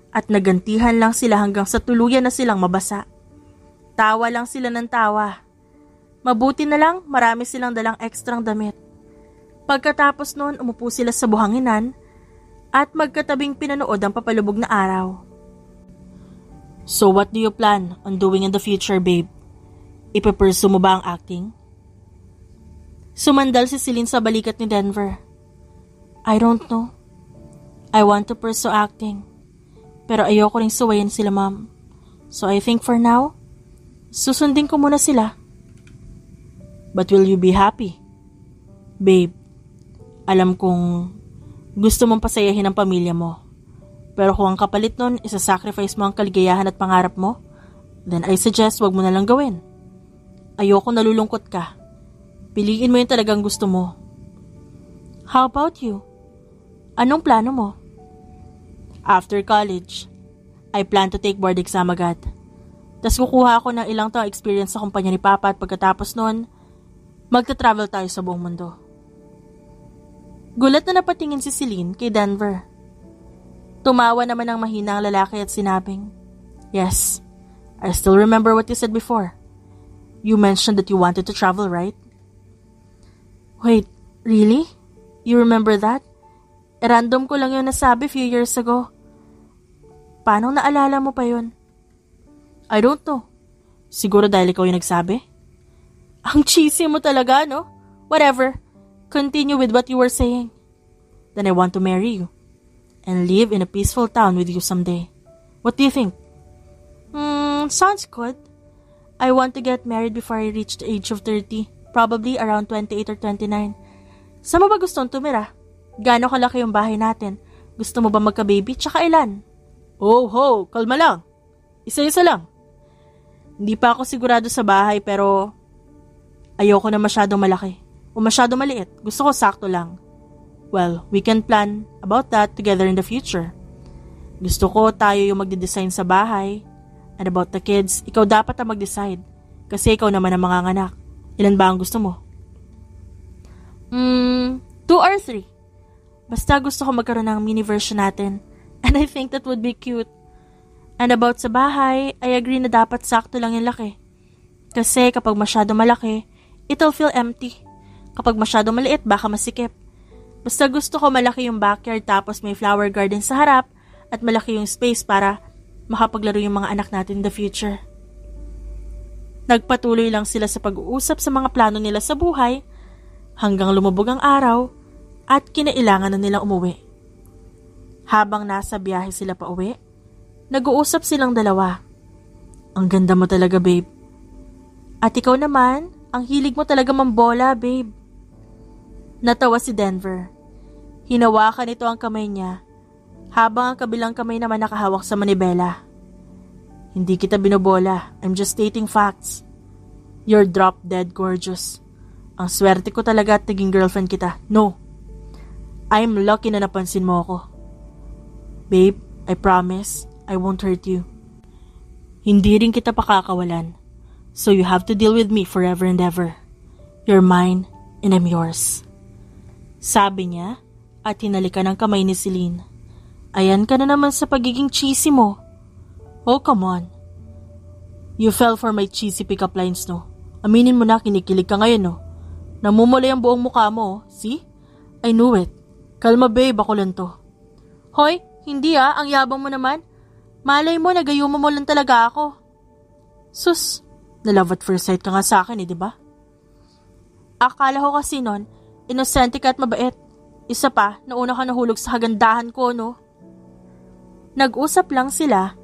S1: At nagantihan lang sila hanggang sa tuluyan na silang mabasa. Tawa lang sila ng tawa. Mabuti na lang marami silang dalang ekstrang damit. Pagkatapos noon umupo sila sa buhanginan at magkatabing pinanood ang papalubog na araw. So what do you plan on doing in the future, babe? Ipapursue mo ba ang acting? Sumandal si Celine sa balikat ni Denver. I don't know. I want to pursue acting. Pero ayoko ring suwayin sila, ma'am. So I think for now, susundin ko muna sila. But will you be happy? Babe, alam kong gusto mong pasayahin ang pamilya mo. Pero kung ang kapalit nun, isasacrifice mo ang kaligayahan at pangarap mo, then I suggest wag mo na lang gawin. Ayoko nalulungkot ka. Piliin mo yung talagang gusto mo. How about you? Anong plano mo? After college, I plan to take board exam agad. Tas kukuha ako ng ilang taong experience sa kumpanya ni Papa at pagkatapos nun, magta-travel tayo sa buong mundo. Gulat na napatingin si Celine kay Denver. Tumawa naman ang mahinang lalaki at sinabing, Yes, I still remember what you said before. You mentioned that you wanted to travel, right? Wait, really? You remember that? Random ko lang yung nasabi few years ago. Paano naalala mo pa yun? I don't know. Siguro dahil ikaw yung nagsabi? Ang cheesy mo talaga, no? Whatever. Continue with what you were saying. Then I want to marry you. And live in a peaceful town with you someday. What do you think? Sounds good. I want to get married before I reach the age of 30. Probably around 28 or 29. Saan mo ba gustong tumira? Gaano kalaki yung bahay natin? Gusto mo ba magka-baby? Tsaka ilan? Oh, ho, kalma lang. Isa-isa lang. Hindi pa ako sigurado sa bahay pero ayoko na masyadong malaki o masyadong maliit. Gusto ko sakto lang. Well, we can plan about that together in the future. Gusto ko tayo yung magde-design sa bahay. And about the kids, ikaw dapat ang mag-decide. Kasi ikaw naman ang manganganak. Ilan ba ang gusto mo? 2 or 3. Basta gusto ko magkaroon ng mini version natin. And I think that would be cute. And about sa bahay, I agree na dapat sakto lang yung laki. Kasi kapag masyado malaki, it'll feel empty. Kapag masyado maliit, baka masikip. Basta gusto ko malaki yung backyard tapos may flower garden sa harap at malaki yung space para makapaglaro yung mga anak natin in the future. Nagpatuloy lang sila sa pag-uusap sa mga plano nila sa buhay hanggang lumubog ang araw at kinailangan na nilang umuwi. Habang nasa biyahe sila pa uwi, nag-uusap silang dalawa. Ang ganda mo talaga, babe. At ikaw naman, ang hilig mo talaga mambola, babe. Natawa si Denver. Hinawakan nito ang kamay niya, habang ang kabilang kamay naman nakahawak sa manibela. Hindi kita binobola, I'm just stating facts. You're drop dead gorgeous. Ang swerte ko talaga at naging girlfriend kita. No. I'm lucky na napansin mo ako. Babe, I promise, I won't hurt you. Hindi rin kita pakakawalan. So you have to deal with me forever and ever. You're mine and I'm yours. Sabi niya at hinalikan ng kamay ni Celine. Ayan ka na naman sa pagiging cheesy mo. Oh, come on. You fell for my cheesy pick-up lines, no? Aminin mo na kinikilig ka ngayon, no? Namumulay ang buong mukha mo, see? I knew it. Kalma, babe, ako lang to. Hoy, hindi ang yabang mo naman. Malay mo, nagayuma mo lang talaga ako. Sus, na love at first sight ka nga sa akin, di ba? Akala ko kasi nun, inosente ka at mabait. Isa pa, nauna ka nahulog sa kagandahan ko, no? Nag-usap lang sila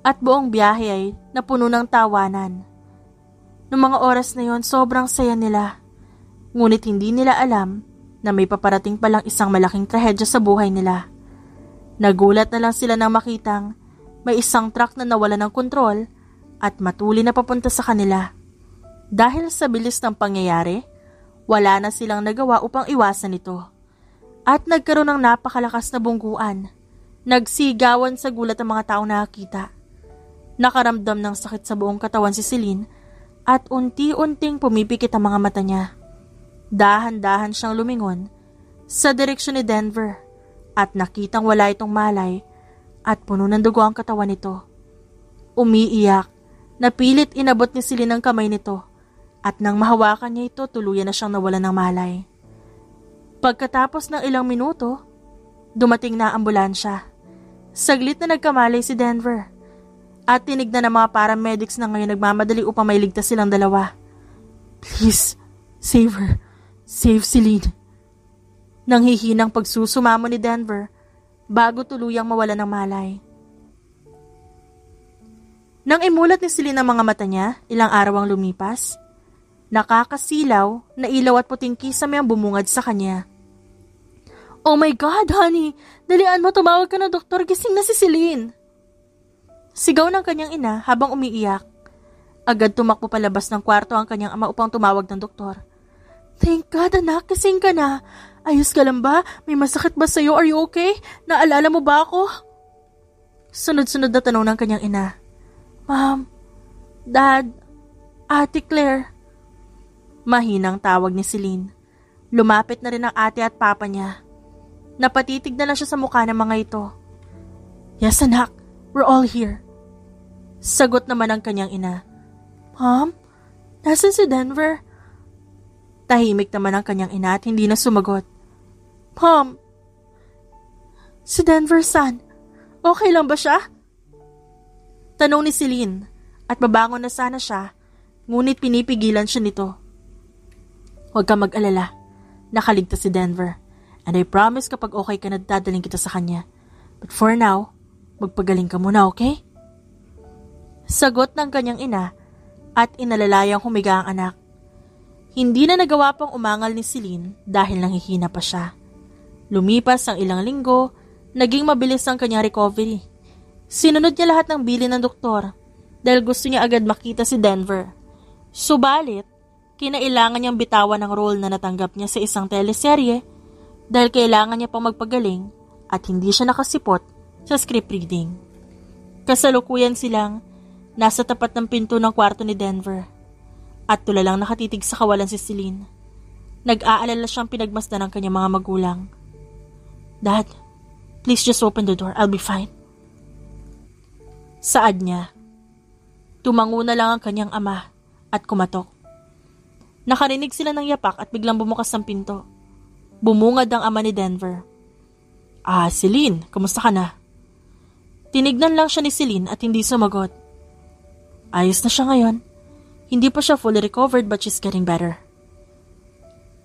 S1: at buong biyahe ay napuno ng tawanan. Noong mga oras na yon, sobrang saya nila. Ngunit hindi nila alam na may paparating palang isang malaking trahedya sa buhay nila. Nagulat na lang sila nang makitang may isang truck na nawala ng kontrol at matuli na papunta sa kanila. Dahil sa bilis ng pangyayari, wala na silang nagawa upang iwasan ito. At nagkaroon ng napakalakas na bungguan. Nagsigawan sa gulat ang mga taong nakakita. Nakaramdam ng sakit sa buong katawan si Celine at unti-unting pumipikit ang mga mata niya. Dahan-dahan siyang lumingon sa direksyon ni Denver at nakitang wala itong malay at puno ng dugo ang katawan nito. Umiiyak. Napilit inabot ni Celine ang kamay nito at nang mahawakan niya ito, tuluyan na siyang nawalan ng malay. Pagkatapos ng ilang minuto, dumating na ang ambulansya. Saglit na nagkamalay si Denver at tinignan ng mga paramedics na ngayon nagmamadali upang mailigtas silang dalawa. Please, save her. Save Celine. Nang hihinang pagsusumamo ni Denver bago tuluyang mawala ng malay. Nang imulat ni Celine ang mga mata niya, ilang araw ang lumipas. Nakakasilaw na ilaw at puting kisame ang bumungad sa kanya. Oh my God, honey! Dalian mo, tumawag ka na doktor, gising na si Celine. Sigaw ng kanyang ina habang umiiyak. Agad tumakbo palabas ng kwarto ang kanyang ama upang tumawag ng doktor. Thank God, anak, gising ka na. Ayos ka lang ba? May masakit ba sa'yo? Are you okay? Naalala mo ba ako? Sunod-sunod na tanong ng kanyang ina. Ma'am, Dad, Ate Claire. Mahinang tawag ni Celine. Lumapit na rin ang ate at papa niya. Napatitig na lang siya sa mukha ng mga ito. Yes, anak. We're all here. Sagot naman ang kanyang ina. Mom, nasan si Denver? Tahimik naman ang kanyang ina at hindi na sumagot. Mom, si Denver san? Okay lang ba siya? Tanong ni Celine at babangon na sana siya, ngunit pinipigilan siya nito. Huwag ka mag-alala. Nakaligtas si Denver. And I promise kapag okay ka na dadaling kita sa kanya. But for now, magpagaling ka muna, okay? Sagot ng kanyang ina at inalalayang humiga ang anak. Hindi na nagawa pang umangal ni Celine dahil nanghihina pa siya. Lumipas ang ilang linggo, naging mabilis ang kanyang recovery. Sinunod niya lahat ng bilin ng doktor dahil gusto niya agad makita si Denver. Subalit, kinailangan niyang bitawan ang role na natanggap niya sa isang teleserye dahil kailangan niya pang magpagaling at hindi siya nakasipot sa script reading. Kasalukuyan silang nasa tapat ng pinto ng kwarto ni Denver at tulalang nakatitig sa kawalan si Celine. Nag-aalala siyang pinagmasdan ng kanyang mga magulang. Dad, please just open the door. I'll be fine. Saad niya. Tumango na lang ang kanyang ama at kumatok. Nakarinig sila ng yapak at biglang bumukas ang pinto. Bumungad ang ama ni Denver. Celine, kamusta ka na? Tinignan lang siya ni Celine at hindi sumagot. Ayos na siya ngayon. Hindi pa siya fully recovered but she's getting better.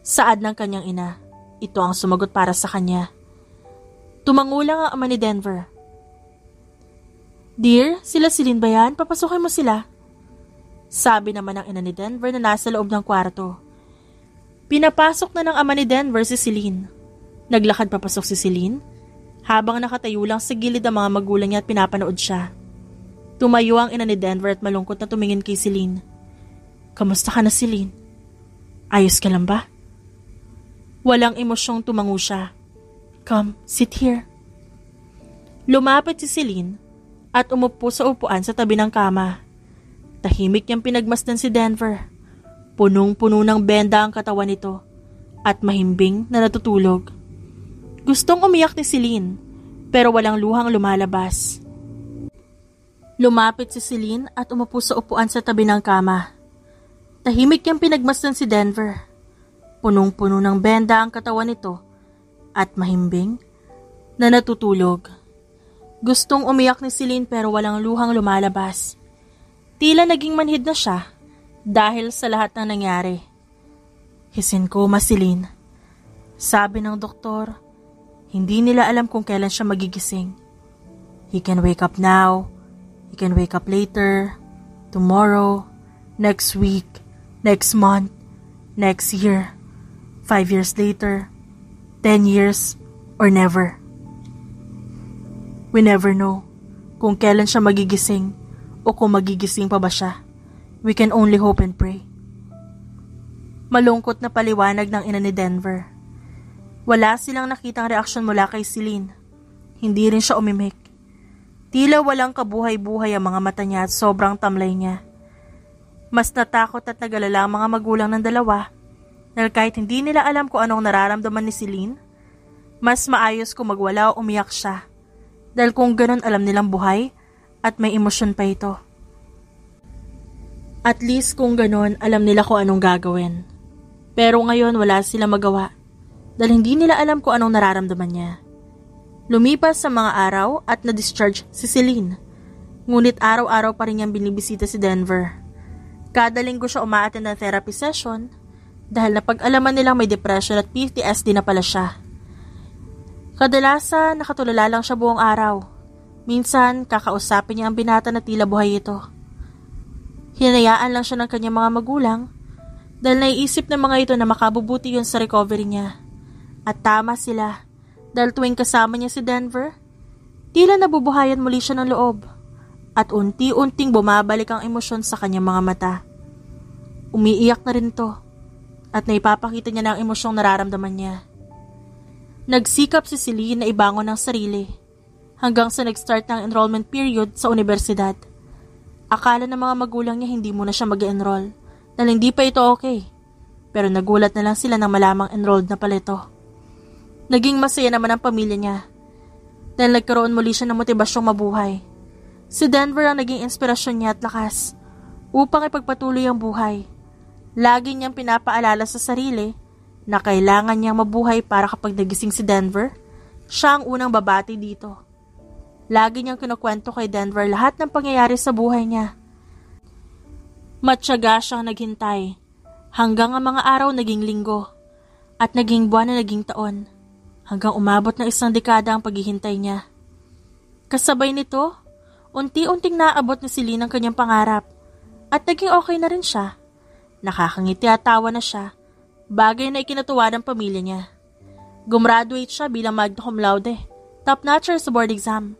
S1: Saad ng kanyang ina. Ito ang sumagot para sa kanya. Tumango lang ang ama ni Denver. Dear, sila Celine ba yan? Papasukin mo sila. Sabi naman ng ina ni Denver na nasa loob ng kwarto. Pinapasok na ng ama ni Denver si Celine. Naglakad papasok si Celine habang nakatayo lang sa gilid ang mga magulang niya at pinapanood siya. Tumayo ang ina ni Denver at malungkot na tumingin kay Celine. Kamusta ka na, Celine? Ayos ka lang ba? Walang emosyong tumango siya. Come, sit here. Lumapit si Celine at umupo sa upuan sa tabi ng kama. Tahimik niyang pinagmasdan si Denver. Punong-puno ng benda ang katawan nito at mahimbing na natutulog. Gustong umiyak ni Celine pero walang luhang lumalabas. Lumapit si Celine at umupo sa upuan sa tabi ng kama. Tahimik niyang pinagmasdan si Denver. Punong-puno ng benda ang katawan nito at mahimbing na natutulog. Gustong umiyak ni Celine pero walang luhang lumalabas. Tila naging manhid na siya dahil sa lahat ng nangyari. He's in coma, Celine. Sabi ng doktor, hindi nila alam kung kailan siya magigising. He can wake up now, he can wake up later, tomorrow, next week, next month, next year, 5 years later, 10 years, or never. We never know kung kailan siya magigising o kung magigising pa ba siya. We can only hope and pray. Malungkot na paliwanag ng ina ni Denver. Wala silang nakitang reaksyon mula kay Celine. Hindi rin siya umimik. Tila walang kabuhay-buhay ang mga mata niya at sobrang tamlay niya. Mas natakot at nagalala ang mga magulang ng dalawa dahil kahit hindi nila alam kung anong nararamdaman ni Celine, mas maayos kung magwala o umiyak siya dahil kung ganun alam nilang buhay at may emosyon pa ito. At least kung ganun alam nila kung anong gagawin. Pero ngayon wala sila magawa dahil hindi nila alam kung anong nararamdaman niya. Lumipas sa mga araw at na-discharge si Celine. Ngunit araw-araw pa rin niyang binibisita si Denver. Kada linggo siya umaattend ng therapy session dahil napag-alaman nilang may depression at PTSD na pala siya. Kadalasan nakatulala lang siya buong araw. Minsan kakausapin niya ang binata na tila buhay ito. Hinayaan lang siya ng kanyang mga magulang dahil naiisip ng mga ito na makabubuti yun sa recovery niya. At tama sila dahil tuwing kasama niya si Denver, tila nabubuhayan muli siya ng loob at unti-unting bumabalik ang emosyon sa kanyang mga mata. Umiiyak na rin to at naipapakita niya na ang emosyong nararamdaman niya. Nagsikap si Celine na ibangon ng sarili hanggang sa nag-start ng enrollment period sa universidad. Akala ng mga magulang niya hindi muna siya mag-enroll dahil hindi pa ito okay. Pero nagulat na lang sila nang malamang enrolled na pala ito. Naging masaya naman ang pamilya niya dahil nagkaroon muli siya ng motibasyong mabuhay. Si Denver ang naging inspirasyon niya at lakas upang ipagpatuloy ang buhay. Lagi niyang pinapaalala sa sarili na kailangan niyang mabuhay para kapag nagising si Denver, siya ang unang babati dito. Lagi niyang kinukwento kay Denver lahat ng pangyayari sa buhay niya. Matyaga siyang naghintay hanggang ang mga araw naging linggo at naging buwan na naging taon hanggang umabot ng 1 dekada ang paghihintay niya. Kasabay nito, unti-unting naabot ni Celine ang kanyang pangarap at naging okay na rin siya. Nakakangiti at tawa na siya, bagay na ikinatuwa ng pamilya niya. Gumraduate siya bilang magna cum laude, top-notcher sa board exam.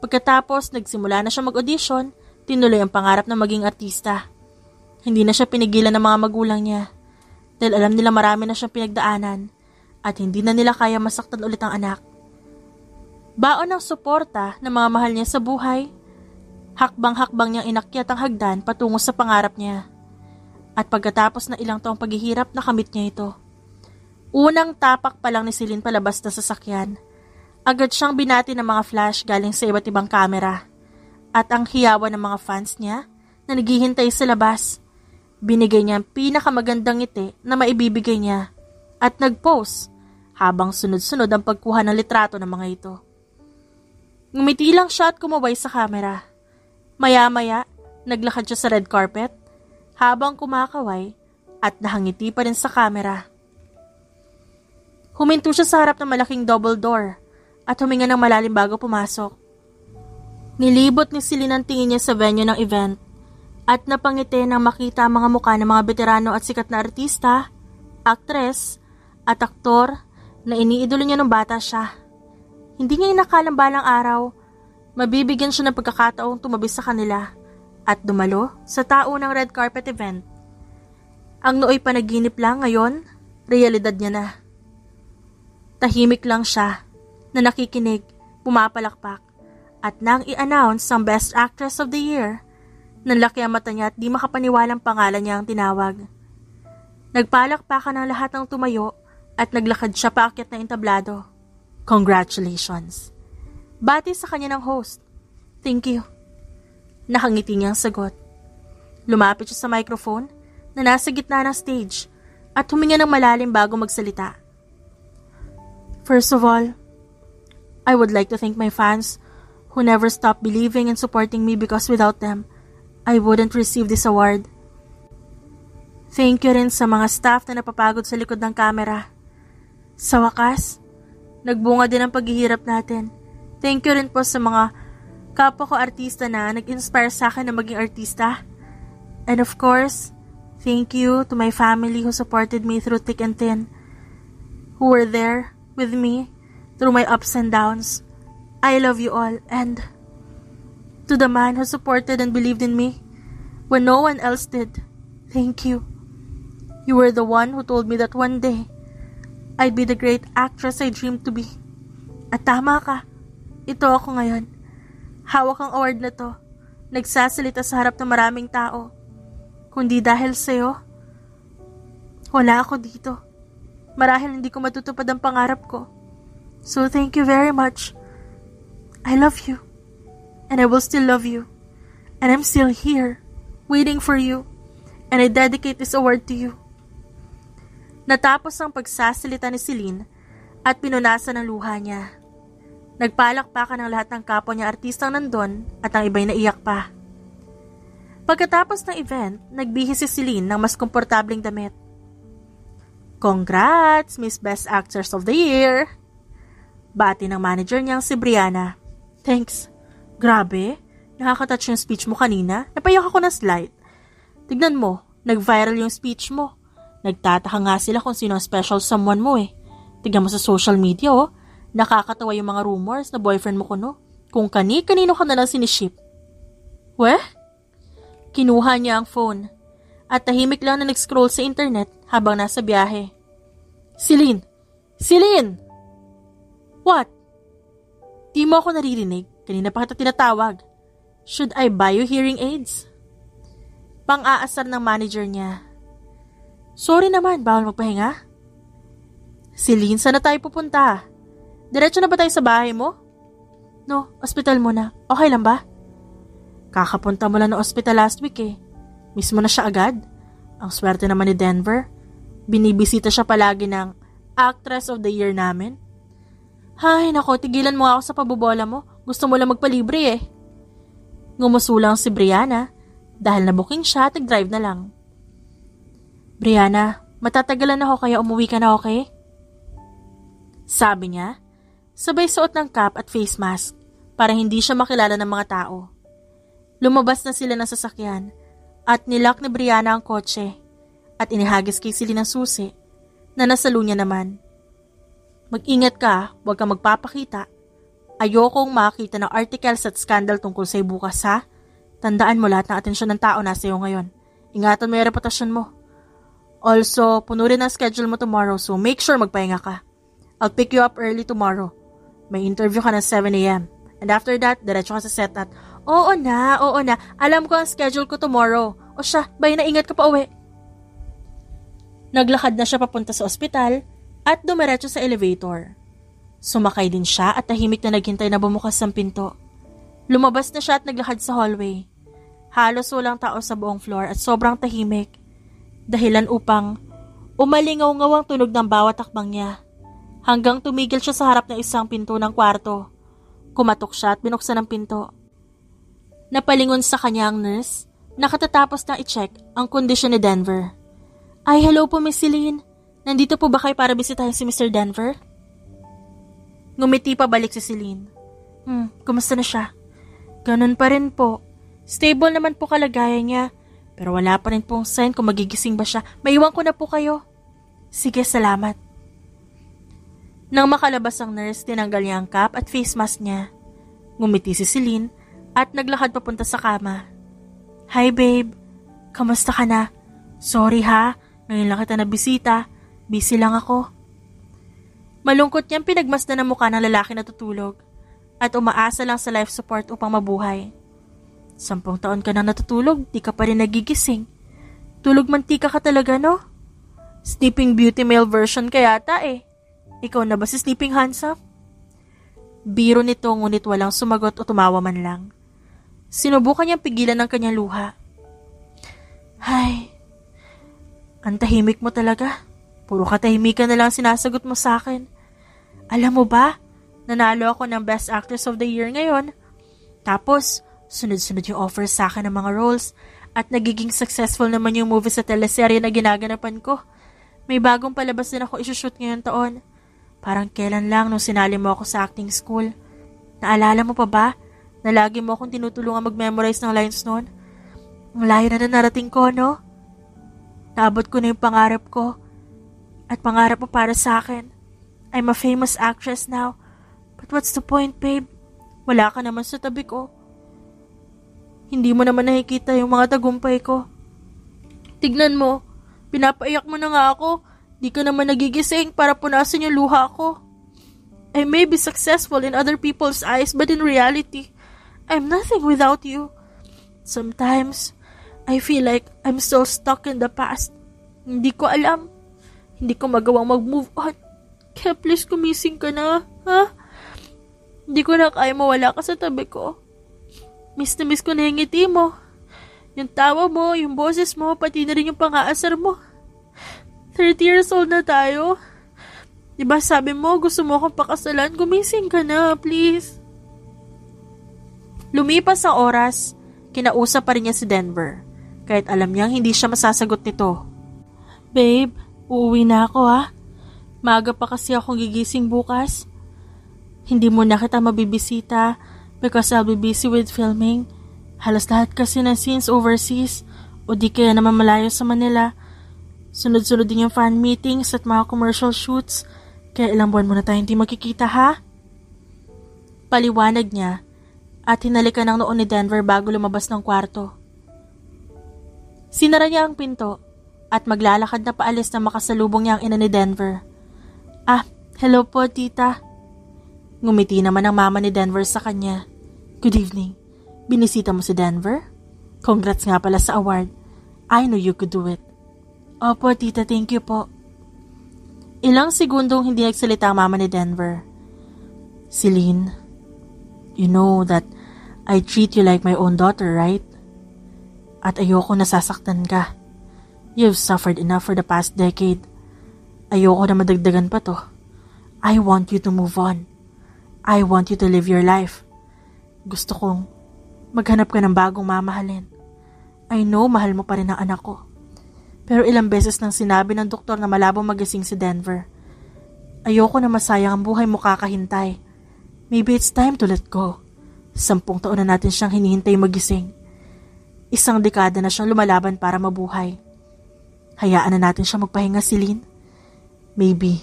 S1: Pagkatapos, nagsimula na siya mag-audition, tinuloy ang pangarap na maging artista. Hindi na siya pinigilan ng mga magulang niya dahil alam nila marami na siyang pinagdaanan at hindi na nila kaya masaktan ulit ang anak. Baon ng suporta ng mga mahal niya sa buhay, hakbang-hakbang niyang inakyat ang hagdan patungo sa pangarap niya. At pagkatapos na ilang taong paghihirap, nakamit niya ito. Unang tapak pa lang ni Celine palabas na sasakyan. Agad siyang binati ng mga flash galing sa iba't ibang kamera. at ang hiyawan ng mga fans niya na naghihintay sa labas. Binigay niya ang pinakamagandang ngiti na maibibigay niya at nag-pose habang sunod-sunod ang pagkuha ng litrato ng mga ito. Ngumiti lang siya at kumaway sa kamera. Maya-maya, naglakad siya sa red carpet habang kumakaway at nahangiti pa rin sa kamera. Huminto siya sa harap ng malaking double door at huminga ng malalim bago pumasok. Nilibot ni Celine ang tingin niya sa venue ng event at napangiti nang makita ang mga mukha ng mga veterano at sikat na artista, aktres at aktor na iniidolo niya nung bata siya. Hindi niya inakalang balang araw, mabibigyan siya ng pagkakataong tumabi sa kanila at dumalo sa tao ng red carpet event. Ang nooy panaginip lang ngayon, realidad niya na. Tahimik lang siya na nakikinig, pumapalakpak at nang i-announce ang Best Actress of the Year, nanlaki ang mata niya at di makapaniwalang pangalan niya ang tinawag. Nagpalakpakan ang lahat ng tumayo at naglakad siya paakyat na entablado. Congratulations! Bati sa kanya ng host. Thank you. Nakangiti niyang sagot. Lumapit siya sa microphone na nasa gitna ng stage at huminga ng malalim bago magsalita. First of all, I would like to thank my fans who never stopped believing and supporting me because without them, I wouldn't receive this award. Thank you rin sa mga staff na napapagod sa likod ng kamera. Sa wakas, nagbunga din ang paghihirap natin. Thank you rin po sa mga kapwa ko artista na nag-inspire sa akin na maging artista. And of course, thank you to my family who supported me through thick and thin, who were there with me through my ups and downs. I love you all, and to the man who supported and believed in me when no one else did, thank you. You were the one who told me that one day I'd be the great actress I dreamed to be. At tama ka, ito ako ngayon. Hawak ang award na to, nagsasalita sa harap ng maraming tao. Kundi dahil sa'yo, wala ako dito. Marahil hindi ko matutupad ang pangarap ko. So thank you very much. I love you. And I will still love you. And I'm still here, waiting for you. And I dedicate this award to you. Natapos ang pagsasalita ni Celine at pinunasan ng luha niya. Nagpalakpakan ang lahat ng kapwa niya artistang nandun at ang iba'y naiyak pa. Pagkatapos ng event, nagbihis si Celine ng mas komportabling damit. Congrats, Miss Best Actress of the Year! Bati ng manager niyang si Brianna. Thanks. Grabe, nakakatouch yung speech mo kanina. Napayak ako ng slide. Tignan mo, nag-viral yung speech mo. Nagtataka nga sila kung sino ang special someone mo eh. Tignan mo sa social media oh. Nakakatawa yung mga rumors na boyfriend mo kuno. Kung kani-kanino ka nalang siniship. Weh? Kinuha niya ang phone. At tahimik lang na nag-scroll sa internet habang nasa biyahe. Celine! Celine! What? Di mo ako naririnig. Kanina pa kita tinatawag. Should I buy you hearing aids? Pang-aasar ng manager niya. Sorry naman, bawal magpahinga. Celine, saan na tayo pupunta? Diretso na ba tayo sa bahay mo? No, ospital muna. Okay lang ba? Kakapunta mo lang ng ospital last week eh. Miss mo na siya agad. Ang swerte naman ni Denver. Binibisita siya palagi ng Actress of the Year namin. Hay, nako, tigilan mo ako sa pabobola mo. Gusto mo lang magpalibre eh. Ngumusulang si Brianna dahil nabuking siya at nag-drive na lang. Brianna, matatagalan ako kaya umuwi ka na okay? Sabi niya, sabay suot ng cap at face mask para hindi siya makilala ng mga tao. Lumabas na sila ng sasakyan at nilock ni Brianna ang kotse at inihagis kay Celine ng susi na nasa lunya naman. Mag-ingat ka, huwag kang magpapakita. Ayokong makita ng articles at scandal tungkol sa'yo bukas ha. Tandaan mo lahat ng atensyon ng tao nasa iyo ngayon. Ingatan mo yung reputasyon mo. Also, puno rin ang schedule mo tomorrow so make sure magpahinga ka. I'll pick you up early tomorrow. May interview ka ng 7 a.m. And after that, diretso ka sa set at Oo na. Alam ko ang schedule ko tomorrow. O siya, bye na ingat ka pa uwi. Naglakad na siya papunta sa ospital at dumiretso sa elevator. Sumakay din siya at tahimik na naghintay na bumukas ang pinto. Lumabas na siya at naglakad sa hallway. Halos walang tao sa buong floor at sobrang tahimik. Dahilan upang umalingaw-ngaw ang tunog ng bawat takbang niya. Hanggang tumigil siya sa harap ng isang pinto ng kwarto. Kumatok siya at binuksan ang pinto. Napalingon sa kanya ang nurse. Nakatatapos na i-check ang kondisyon ni Denver. Ay, hello po, Miss Celine. Nandito po ba kayo para bisitahin si Mr. Denver? Ngumiti pabalik si Celine. Kumusta na siya? Ganun pa rin po. Stable naman po kalagayan niya. Pero wala pa rin pong sign kung magigising ba siya. Maiwan ko na po kayo. Sige, salamat. Nang makalabas ang nurse, tinanggal niya ang cap at face mask niya. Ngumiti si Celine at naglakad papunta sa kama. Hi babe, kamusta ka na? Sorry ha, ngayon lang kita nabisita. Busy lang ako. Malungkot niyang pinagmasdan ang mukha ng lalaki na tutulog at umaasa lang sa life support upang mabuhay. 10 taon ka nang natutulog, di ka pa rin nagigising. Tulog mantika ka talaga, no? Sleeping Beauty male version ka yata eh. Ikaw na ba si Sleeping Handsome? Biro nito ngunit walang sumagot o tumawa man lang. Sinubukan niyang pigilan ng kanyang luha. Ay, ang tahimik mo talaga. Puro katahimikan na lang sinasagot mo sa akin. Alam mo ba, nanalo ako ng Best Actress of the Year ngayon. Tapos, sunod-sunod yung offers sa akin ng mga roles at nagiging successful naman yung movie sa teleserye na ginaganapan ko. May bagong palabas din ako isushoot ngayon taon. Parang kailan lang nung sinali mo ako sa acting school. Naalala mo pa ba na lagi mo akong tinutulungan mag-memorize ng lines noon? Ang layo na narating ko, no? Naabot ko na yung pangarap ko. At pangarap mo para sa akin. I'm a famous actress now. But what's the point, babe? Wala ka naman sa tabi ko. Hindi mo naman nakikita yung mga tagumpay ko. Tignan mo, pinapaiyak mo na nga ako. Di ka naman nagigising para punasan yung luha ko. I may be successful in other people's eyes, but in reality, I'm nothing without you. Sometimes, I feel like I'm still stuck in the past. Hindi ko alam. Hindi ko magawang mag-move on. Kaya please kumising ka na, ha? Hindi ko na kaya mawala ka sa tabi ko. Miss na miss ko na yung ngiti mo. Yung tawa mo, yung boses mo, pati na rin yung pang-aasar mo. 30 years old na tayo. Diba sabi mo, gusto mo akong pakasalan? Gumising ka na, please. Lumipas ang oras, kinausap pa rin niya si Denver. Kahit alam niyang hindi siya masasagot nito. Babe, uuwi na ako ha. Maaga pa kasi akong gigising bukas. Hindi mo na kita mabibisita because I'll be busy with filming. Halos lahat kasi ng scenes overseas o di kaya naman malayo sa Manila. Sunod-sunod din yung fan meetings at mga commercial shoots. Kaya ilang buwan muna tayo hindi magkikita ha? Paliwanag niya at hinalikan ng noon ni Denver bago lumabas ng kwarto. Sinara niya ang pinto at maglalakad na paalis na makasalubong niya ang ina ni Denver. Hello po tita. Ngumiti naman ang mama ni Denver sa kanya. Good evening. Binisita mo si Denver? Congrats nga pala sa award. I know you could do it. Opo tita, thank you po. Ilang segundong hindi nagsalita ang mama ni Denver. Celine, you know that I treat you like my own daughter, right? At ayoko nasasaktan ka. You've suffered enough for the past decade. Ayoko na madagdagan pa to. I want you to move on. I want you to live your life. Gusto kong maghanap ka ng bagong mamahalin. I know mahal mo pa rin ang anak ko. Pero ilang beses nang sinabi ng doktor na malabong magising si Denver. Ayoko na masayang ang buhay mo kakahintay. Maybe it's time to let go. 10 taon na natin siyang hinihintay magising. 1 dekada na siyang lumalaban para mabuhay. Hayaan na natin siya magpahinga, Celine. Maybe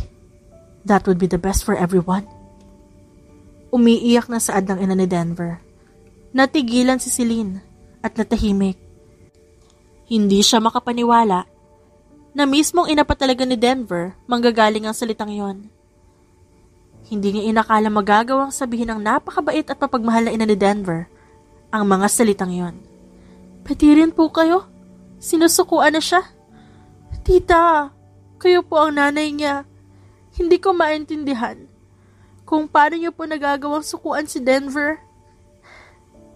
S1: that would be the best for everyone. Umiiyak na saad ng ina ni Denver. Natigilan si Celine at natahimik. Hindi siya makapaniwala na mismong ina pa talaga ni Denver manggagaling ang salitang yon. Hindi niya inakala magagawang sabihin ng napakabait at mapagmahal na ina ni Denver ang mga salitang yon. Pati rin po kayo? Sinusukuan na siya? Tita, kayo po ang nanay niya. Hindi ko maintindihan kung paano niyo po nagagawang sukuan si Denver.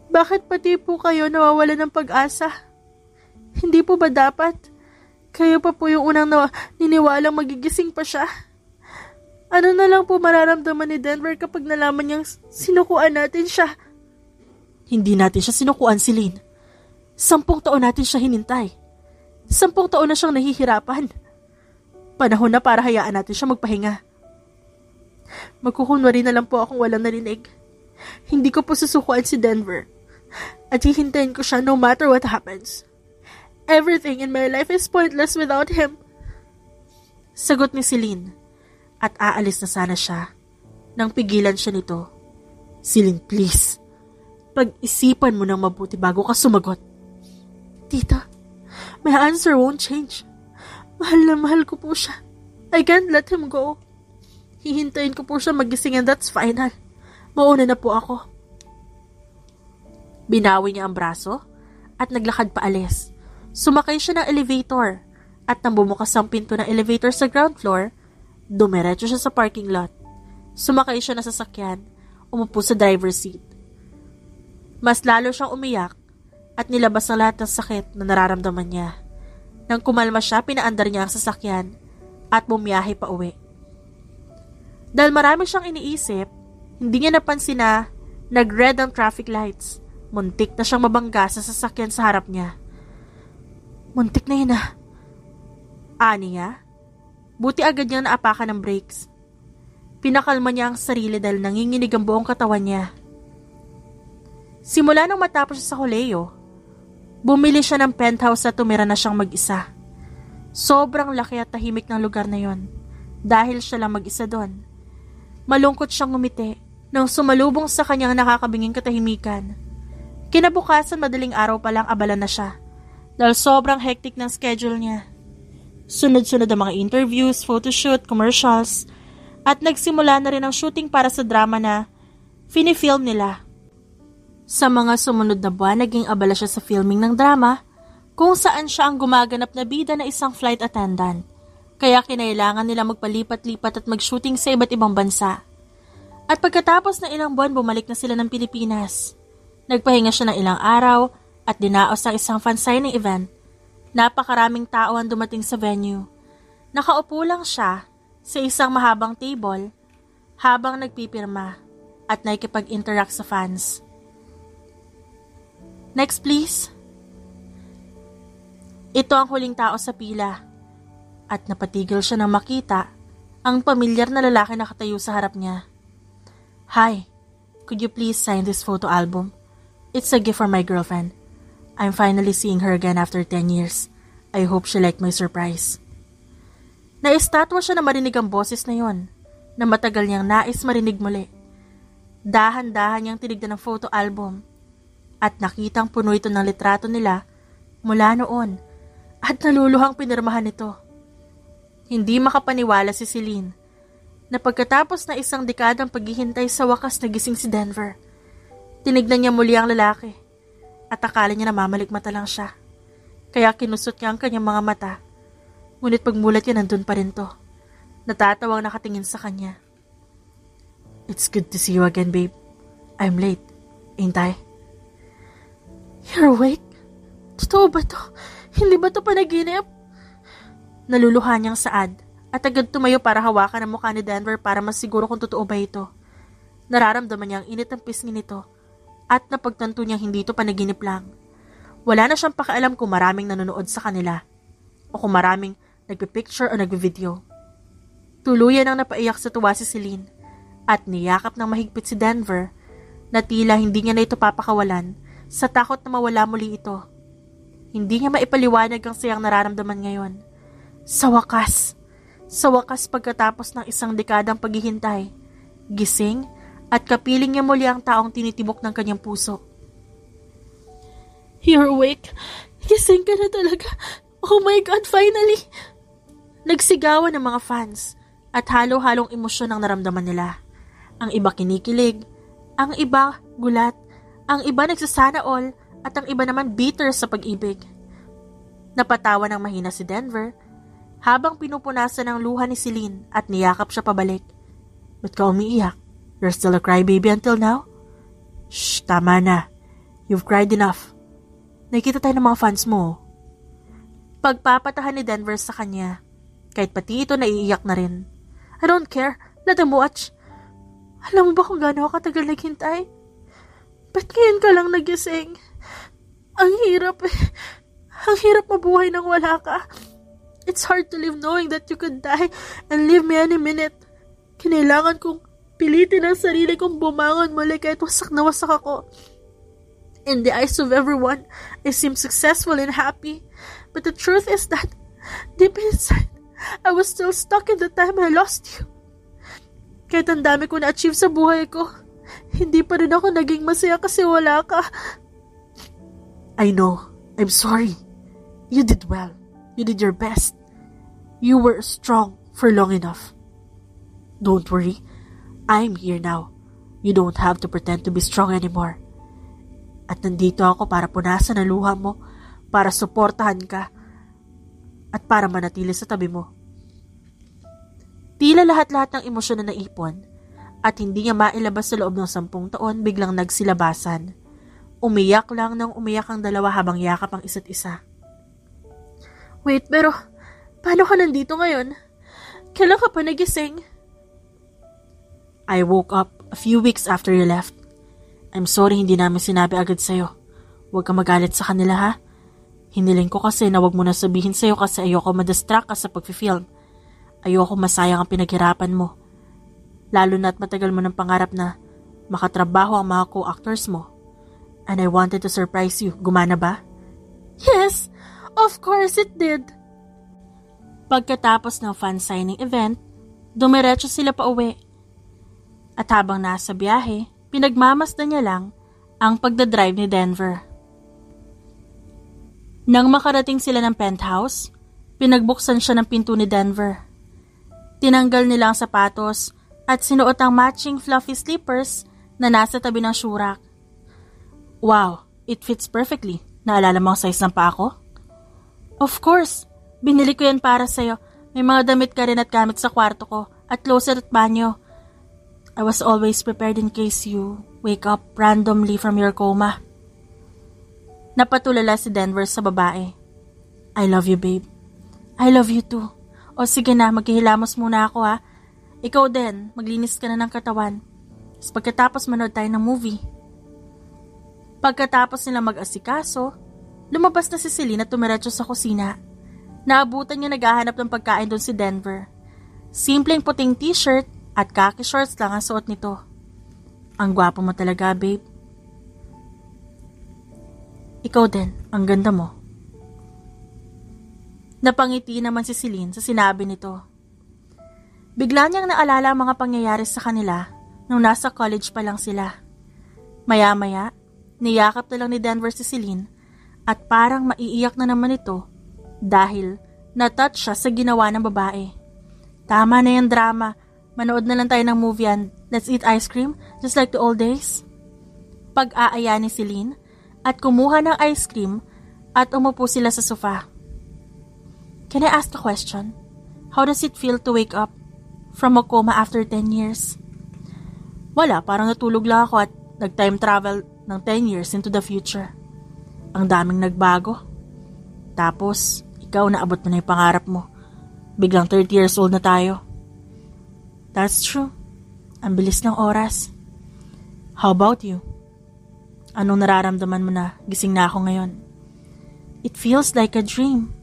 S1: Bakit pati po kayo nawawala ng pag-asa? Hindi po ba dapat? Kayo pa po yung unang niniwalang magigising pa siya. Ano na lang po mararamdaman ni Denver kapag nalaman niyang sinukuan natin siya? Hindi natin siya sinukuan, Celine. 10 taon natin siya hinintay. 10 taon na siyang nahihirapan. Panahon na para hayaan natin siya magpahinga. Magkukunwari na lang po akong walang narinig. Hindi ko po susukuan si Denver. At hihintayin ko siya no matter what happens. Everything in my life is pointless without him. Sagot ni Celine. At aalis na sana siya nang pigilan siya nito. Celine, please. Pag-isipan mo ng mabuti bago ka sumagot. Tita, my answer won't change. Mahal na mahal ko po siya. I can't let him go. Hihintayin ko po siya magising and that's final. Mauna na po ako. Binawi niya ang braso at naglakad paalis. Sumakay siya ng elevator at nang bumukas ang pinto ng elevator sa ground floor, dumiretso siya sa parking lot. Sumakay siya ng sasakyan, umupo sa driver's seat. Mas lalo siyang umiyak at nilabas ang lahat ng sakit na nararamdaman niya. Nang kumalma siya, pinaandar niya ang sasakyan at bumiyahe pa uwi. Dahil marami siyang iniisip, hindi niya napansin na nag-red ang traffic lights. Muntik na siyang mabangga sa sasakyan sa harap niya. Muntik na yun ah. Ani niya. Buti agad niyang naapakan ng brakes. Pinakalma niya ang sarili dahil nanginginig ang buong katawan niya. Simula nang matapos siya sa koleyo, bumili siya ng penthouse at tumira na siyang mag-isa. Sobrang laki at tahimik ng lugar na yon dahil siya lang mag-isa doon. Malungkot siyang ngumiti nang sumalubong sa kanyang nakakabinging katahimikan. Kinabukasan madaling araw pa lang abala na siya dahil sobrang hectic ng schedule niya. Sunod-sunod ang mga interviews, photoshoot, commercials, at nagsimula na rin ang shooting para sa drama na finifilm nila. Sa mga sumunod na buwan, naging abala siya sa filming ng drama kung saan siya ang gumaganap na bida na isang flight attendant. Kaya kinailangan nila magpalipat-lipat at mag-shooting sa iba't ibang bansa. At pagkatapos ng ilang buwan, bumalik na sila ng Pilipinas. Nagpahinga siya ng ilang araw at dinaos ang isang fan signing event. Napakaraming tao ang dumating sa venue. Nakaupo lang siya sa isang mahabang table habang nagpipirma at nakikipag-interact sa fans. Next please. Ito ang huling tao sa pila at napatigil siya nang makita ang pamilyar na lalaki na nakatayo sa harap niya. Hi, could you please sign this photo album? It's a gift for my girlfriend. I'm finally seeing her again after 10 years. I hope she liked my surprise. Naistatwa siya na marinig ang boses na yon, na matagal niyang nais marinig muli. Dahan-dahan niyang tinignan ang photo album at nakitang puno ito ng litrato nila mula noon at naluluhang pinirmahan nito. Hindi makapaniwala si Celine na pagkatapos na isang dekadang paghihintay sa wakas nagising si Denver. Tinignan niya muli ang lalaki at akala niya namamalikmata lang siya. Kaya kinusot niya ang kanyang mga mata. Ngunit pagmulat niya nandun pa rin to. Natatawang nakatingin sa kanya. It's good to see you again, babe. I'm late, ain't I? You're awake? Totoo ba to? Hindi ba to panaginip? Naluluha niyang saad at agad tumayo para hawakan ang mukha ni Denver para masiguro kung totoo ba ito. Nararamdaman niya ang init ng pisngi nito at napagtanto niyang hindi ito panaginip lang. Wala na siyang pakialam kung maraming nanonood sa kanila o kung maraming nagpipicture o nagvivideo. Tuluyan ang napaiyak sa tuwa si Celine at niyakap ng mahigpit si Denver na tila hindi niya na ito papakawalan sa takot na mawala muli ito. Hindi niya maipaliwanag ang sayang nararamdaman ngayon. Sa wakas pagkatapos ng isang dekadang paghihintay, gising at kapiling niya muli ang taong tinitibok ng kanyang puso. You're awake. Gising ka na talaga. Oh my God, finally! Nagsigawan ng mga fans at halo-halong emosyon ang naramdaman nila. Ang iba kinikilig, ang iba gulat, ang iba nagsasana all, at ang iba naman bitter sa pag-ibig. Napatawa ng mahina si Denver habang pinupunasan ng luha ni Celine at niyakap siya pabalik. Ba't ka umiiyak? You're still a crybaby until now? Shh, tama na. You've cried enough. Nakikita tayo ng mga fans mo. Pagpapatahan ni Denver sa kanya. Kahit pati ito naiiyak na rin. I don't care. Let them watch. Alam mo ba kung gaano ako katagal naghintay? Ba't ngayon ka lang nagising? Ang hirap eh. Ang hirap mabuhay nang wala ka. It's hard to live knowing that you could die and leave me any minute. Kinailangan kong pilitin ang sarili kong bumangon muli kahit wasak na wasak ako. In the eyes of everyone, I seem successful and happy. But the truth is that, deep inside, I was still stuck in the time I lost you. Kahit ang dami ko na-achieve sa buhay ko, hindi pa rin ako naging masaya kasi wala ka. I know. I'm sorry. You did well. You did your best. You were strong for long enough. Don't worry. I'm here now. You don't have to pretend to be strong anymore. At nandito ako para punasan ang luha mo, para suportahan ka, at para manatili sa tabi mo. Tila lahat-lahat ng emosyon na naipon, at hindi niya mailabas sa loob ng 10 taon, biglang nagsilabasan. Umiyak lang nang umiyak ang dalawa habang yakap ang isa't isa. Wait, pero paano ka nandito ngayon? Kailan ka pa nagising? I woke up a few weeks after you left. I'm sorry hindi namin sinabi agad sa'yo. Huwag ka magalit sa kanila ha. Hiniling ko kasi na huwag mo na sabihin sa'yo kasi ayoko madistract ka sa pag-film. Ayoko masayang ang pinaghirapan mo. Lalo na't matagal mo ng pangarap na makatrabaho ang mga co-actors mo. And I wanted to surprise you. Gumana ba? Yes, of course it did. Pagkatapos ng fan signing event, dumiretso sila pa uwi. At habang nasa biyahe, pinagmamasdan niya lang ang pagdadrive ni Denver. Nang makarating sila ng penthouse, pinagbuksan siya ng pinto ni Denver. Tinanggal nila ang sapatos at sinuot ang matching fluffy slippers na nasa tabi ng shoe rack. Wow, it fits perfectly. Naalala mo ang size ng paa ko? Of course, binili ko yan para sa'yo. May mga damit ka rin at gamit sa kwarto ko at closet at banyo. I was always prepared in case you wake up randomly from your coma. Napatulala si Denver sa babae. I love you, babe. I love you too. O sige na, maghihilamos muna ako ha. Ikaw din, maglinis ka na ng katawan. Pagkatapos manood tayo ng movie. Pagkatapos nila mag-asikaso, lumabas na si Celine at tumiretso sa kusina. Naabutan niya naghahanap ng pagkain doon si Denver. Simpleng puting t-shirt at khaki shorts lang ang suot nito. Ang gwapo mo talaga, babe. Ikaw din, ang ganda mo. Napangiti naman si Celine sa sinabi nito. Bigla niyang naalala ang mga pangyayari sa kanila nung nasa college pa lang sila. Maya-maya, niyakap na lang ni Denver si Celine at parang maiiyak na naman ito dahil na-touch siya sa ginawa ng babae. Tama na yung drama. Manood na lang tayo ng movie and let's eat ice cream just like the old days. Pag-aaya ni Celine at kumuha ng ice cream at umupo sila sa sofa. Can I ask a question? How does it feel to wake up from a coma after 10 years? Wala, parang natulog lang ako at nag-time travel ng 10 years into the future. Ang daming nagbago. Tapos, ikaw naabot mo na yung pangarap mo. Biglang 30 years old na tayo. That's true. Ang bilis ng oras. How about you? Anong nararamdaman mo na gising na ako ngayon? It feels like a dream.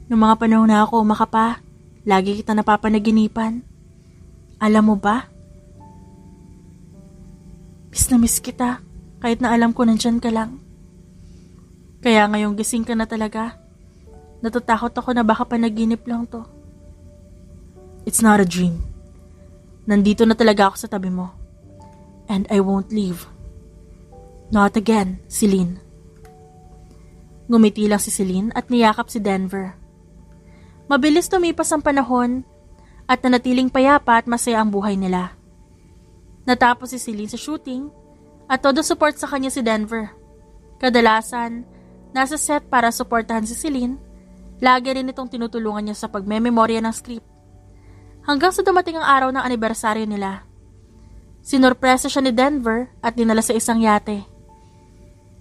S1: Noong mga panahon na ako makapa, lagi kita napapanaginipan. Alam mo ba? Miss na miss kita, kahit na alam ko nandyan ka lang. Kaya ngayong gising ka na talaga, natatakot ako na baka panaginip lang to. It's not a dream. Nandito na talaga ako sa tabi mo. And I won't leave. Not again, Celine. Ngumiti lang si Celine at niyakap si Denver. Mabilis tumipas ang panahon at nanatiling payapa at masaya ang buhay nila. Natapos si Celine sa shooting at todo support sa kanya si Denver. Kadalasan, nasa set para suportahan si Celine, lagi rin itong tinutulungan niya sa pagmememorya ng script. Hanggang sa dumating ang araw ng anibersaryo nila. Sinorpresa siya ni Denver at dinala sa isang yate.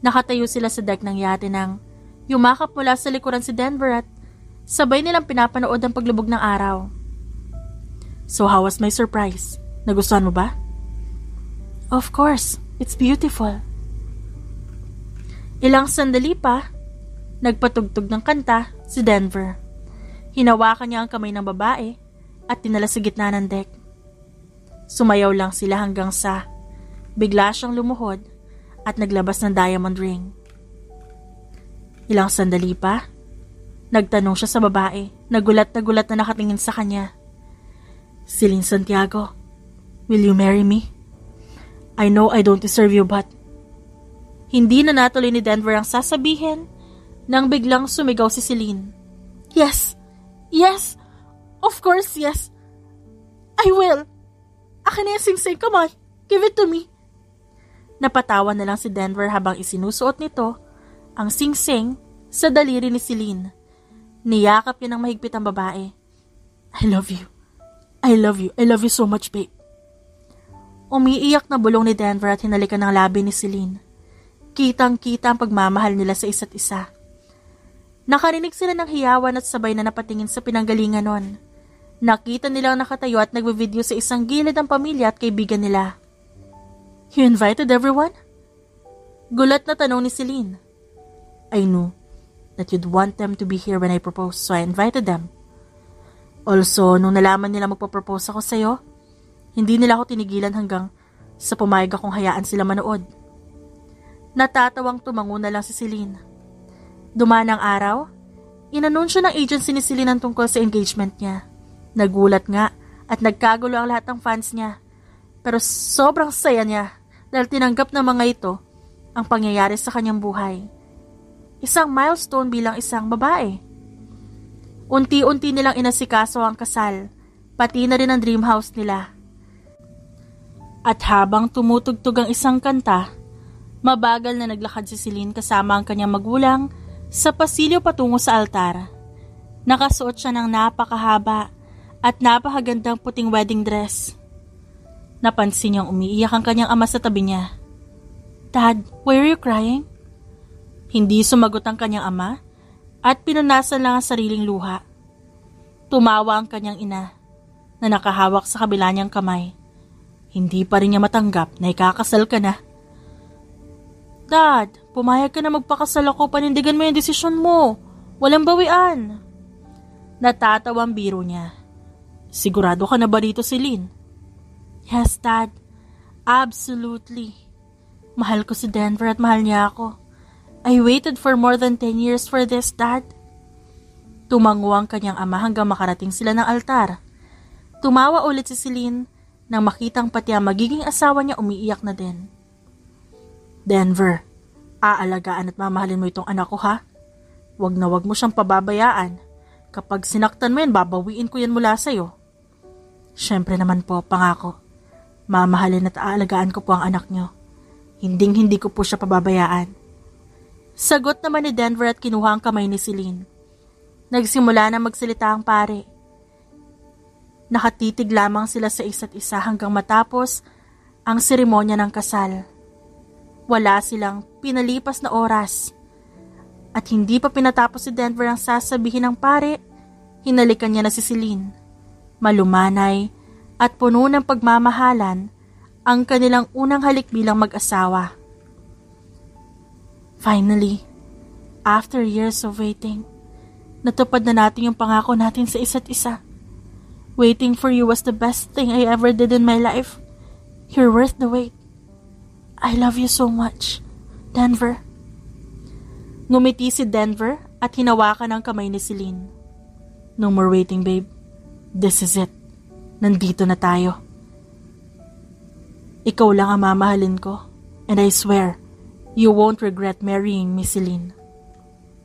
S1: Nakatayo sila sa deck ng yate nang yumakap mula sa likuran si Denver at sabay nilang pinapanood ang paglubog ng araw. So how was my surprise? Nagustuhan mo ba? Of course, it's beautiful. Ilang sandali pa, nagpatugtog ng kanta si Denver. Hinawakan niya ang kamay ng babae at dinala sa gitna ng deck. Sumayaw lang sila hanggang sa bigla siyang lumuhod at naglabas ng diamond ring. Ilang sandali pa, nagtanong siya sa babae, nagulat na nakatingin sa kanya. Celine Santiago, will you marry me? I know I don't deserve you but... Hindi na natuloy ni Denver ang sasabihin nang biglang sumigaw si Celine. Yes! Yes! Of course, yes! I will! Akin na yung singsing, come on! Give it to me! Napatawa na lang si Denver habang isinusuot nito ang singsing sa daliri ni Celine. Niyakap niya ng mahigpit ang babae. I love you. I love you. I love you so much, babe. Umiiyak na bulong ni Denver at hinalikan ng labi ni Celine. Kitang-kita ang pagmamahal nila sa isa't isa. Nakarinig sila ng hiyawan at sabay na napatingin sa pinanggalingan nun. Nakita nilang nakatayo at nagbe-video sa isang gilid ang pamilya at kaibigan nila. You invited everyone? Gulat na tanong ni Celine. I knew that you'd want them to be here when I proposed, so I invited them. Also, nung nalaman nila magpo-propose ako sa'yo, hindi nila ako tinigilan hanggang sa pumayag akong hayaan sila manood. Natatawang tumango na lang si Celine. Dumaan ang araw, inanunsyo ng agency ni Celine ang tungkol sa engagement niya. Nagulat nga at nagkagulo ang lahat ng fans niya. Pero sobrang saya niya dahil tinanggap ng mga ito ang pangyayari sa kanyang buhay. Isang milestone bilang isang babae. Unti-unti nilang inasikaso ang kasal, pati na rin ang dream house nila. At habang tumutugtog ang isang kanta, mabagal na naglakad si Celine kasama ang kanyang magulang sa pasilyo patungo sa altar. Nakasuot siya ng napakahaba at napakagandang puting wedding dress. Napansin niyang umiiyak ang kanyang ama sa tabi niya. Dad, why are you crying? Hindi sumagot ang kanyang ama at pinunasan lang ang sariling luha. Tumawa ang kanyang ina na nakahawak sa kabila niyang kamay. Hindi pa rin niya matanggap na ikakasal ka na. Dad, pumayag ka na magpakasal ako, panindigan mo yung desisyon mo. Walang bawian. Natatawang biro niya. Sigurado ka na ba rito, Celine? Yes, Dad. Absolutely. Mahal ko si Denver at mahal niya ako. I waited for more than 10 years for this, Dad. Tumango ang kanyang ama hanggang makarating sila ng altar. Tumawa ulit si Celine nang makitang pati ang magiging asawa niya umiiyak na din. Denver, aalagaan at mamahalin mo itong anak ko, ha? Wag na wag mo siyang pababayaan. Kapag sinaktan mo yan, babawiin ko yan mula sa'yo. Siyempre naman po, pangako. Mamahalin at aalagaan ko po ang anak niyo. Hinding-hindi ko po siya pababayaan. Sagot naman ni Denver at kinuha ang kamay ni Celine. Nagsimula na magsalita ang pare. Nakatitig lamang sila sa isa't isa hanggang matapos ang seremonya ng kasal. Wala silang pinalipas na oras. At hindi pa pinatapos si Denver ang sasabihin ng pare, hinalikan niya na si Celine. Malumanay at puno ng pagmamahalan ang kanilang unang halik bilang mag-asawa. Finally, after years of waiting, natupad na natin yung pangako natin sa isa't isa. Waiting for you was the best thing I ever did in my life. You're worth the wait. I love you so much, Denver. Ngumiti si Denver at hinawakan ang kamay ni Celine. No more waiting, babe. This is it. Nandito na tayo. Ikaw lang ang mamahalin ko, and I swear, you won't regret marrying me, Celine.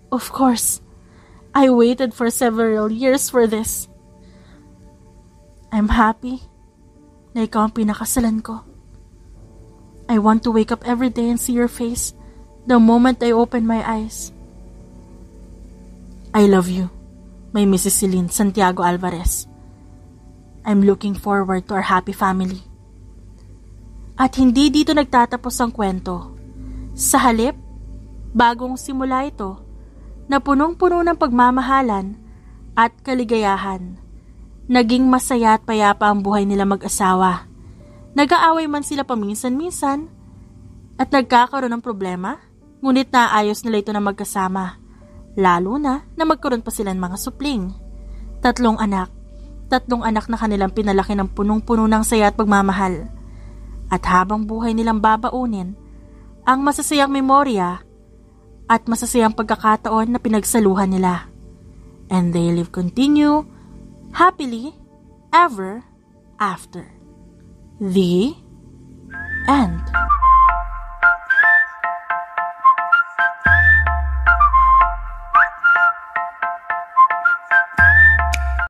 S1: Of course. I waited for several years for this. I'm happy na ikaw ang pinakasalan ko. I want to wake up every day and see your face the moment I open my eyes. I love you, my Mrs. Celine Santiago Alvarez. I'm looking forward to our happy family. At hindi dito nagtatapos ang kwento. Sa halip, Bagong simula ito na punong-puno ng pagmamahalan at kaligayahan. Naging masaya at payapa ang buhay nila mag-asawa. Nag-aaway man sila paminsan-minsan at nagkakaroon ng problema, ngunit naayos nila ito na magkasama. Lalo na magkaroon pa sila ng mga supling. 3 anak. 3 anak na kanilang pinalaki ng punong-puno ng saya at pagmamahal. At habang buhay nilang babaunin ang masasayang memorya at masasayang pagkakataon na pinagsaluhan nila. And they live continue happily ever after. The end.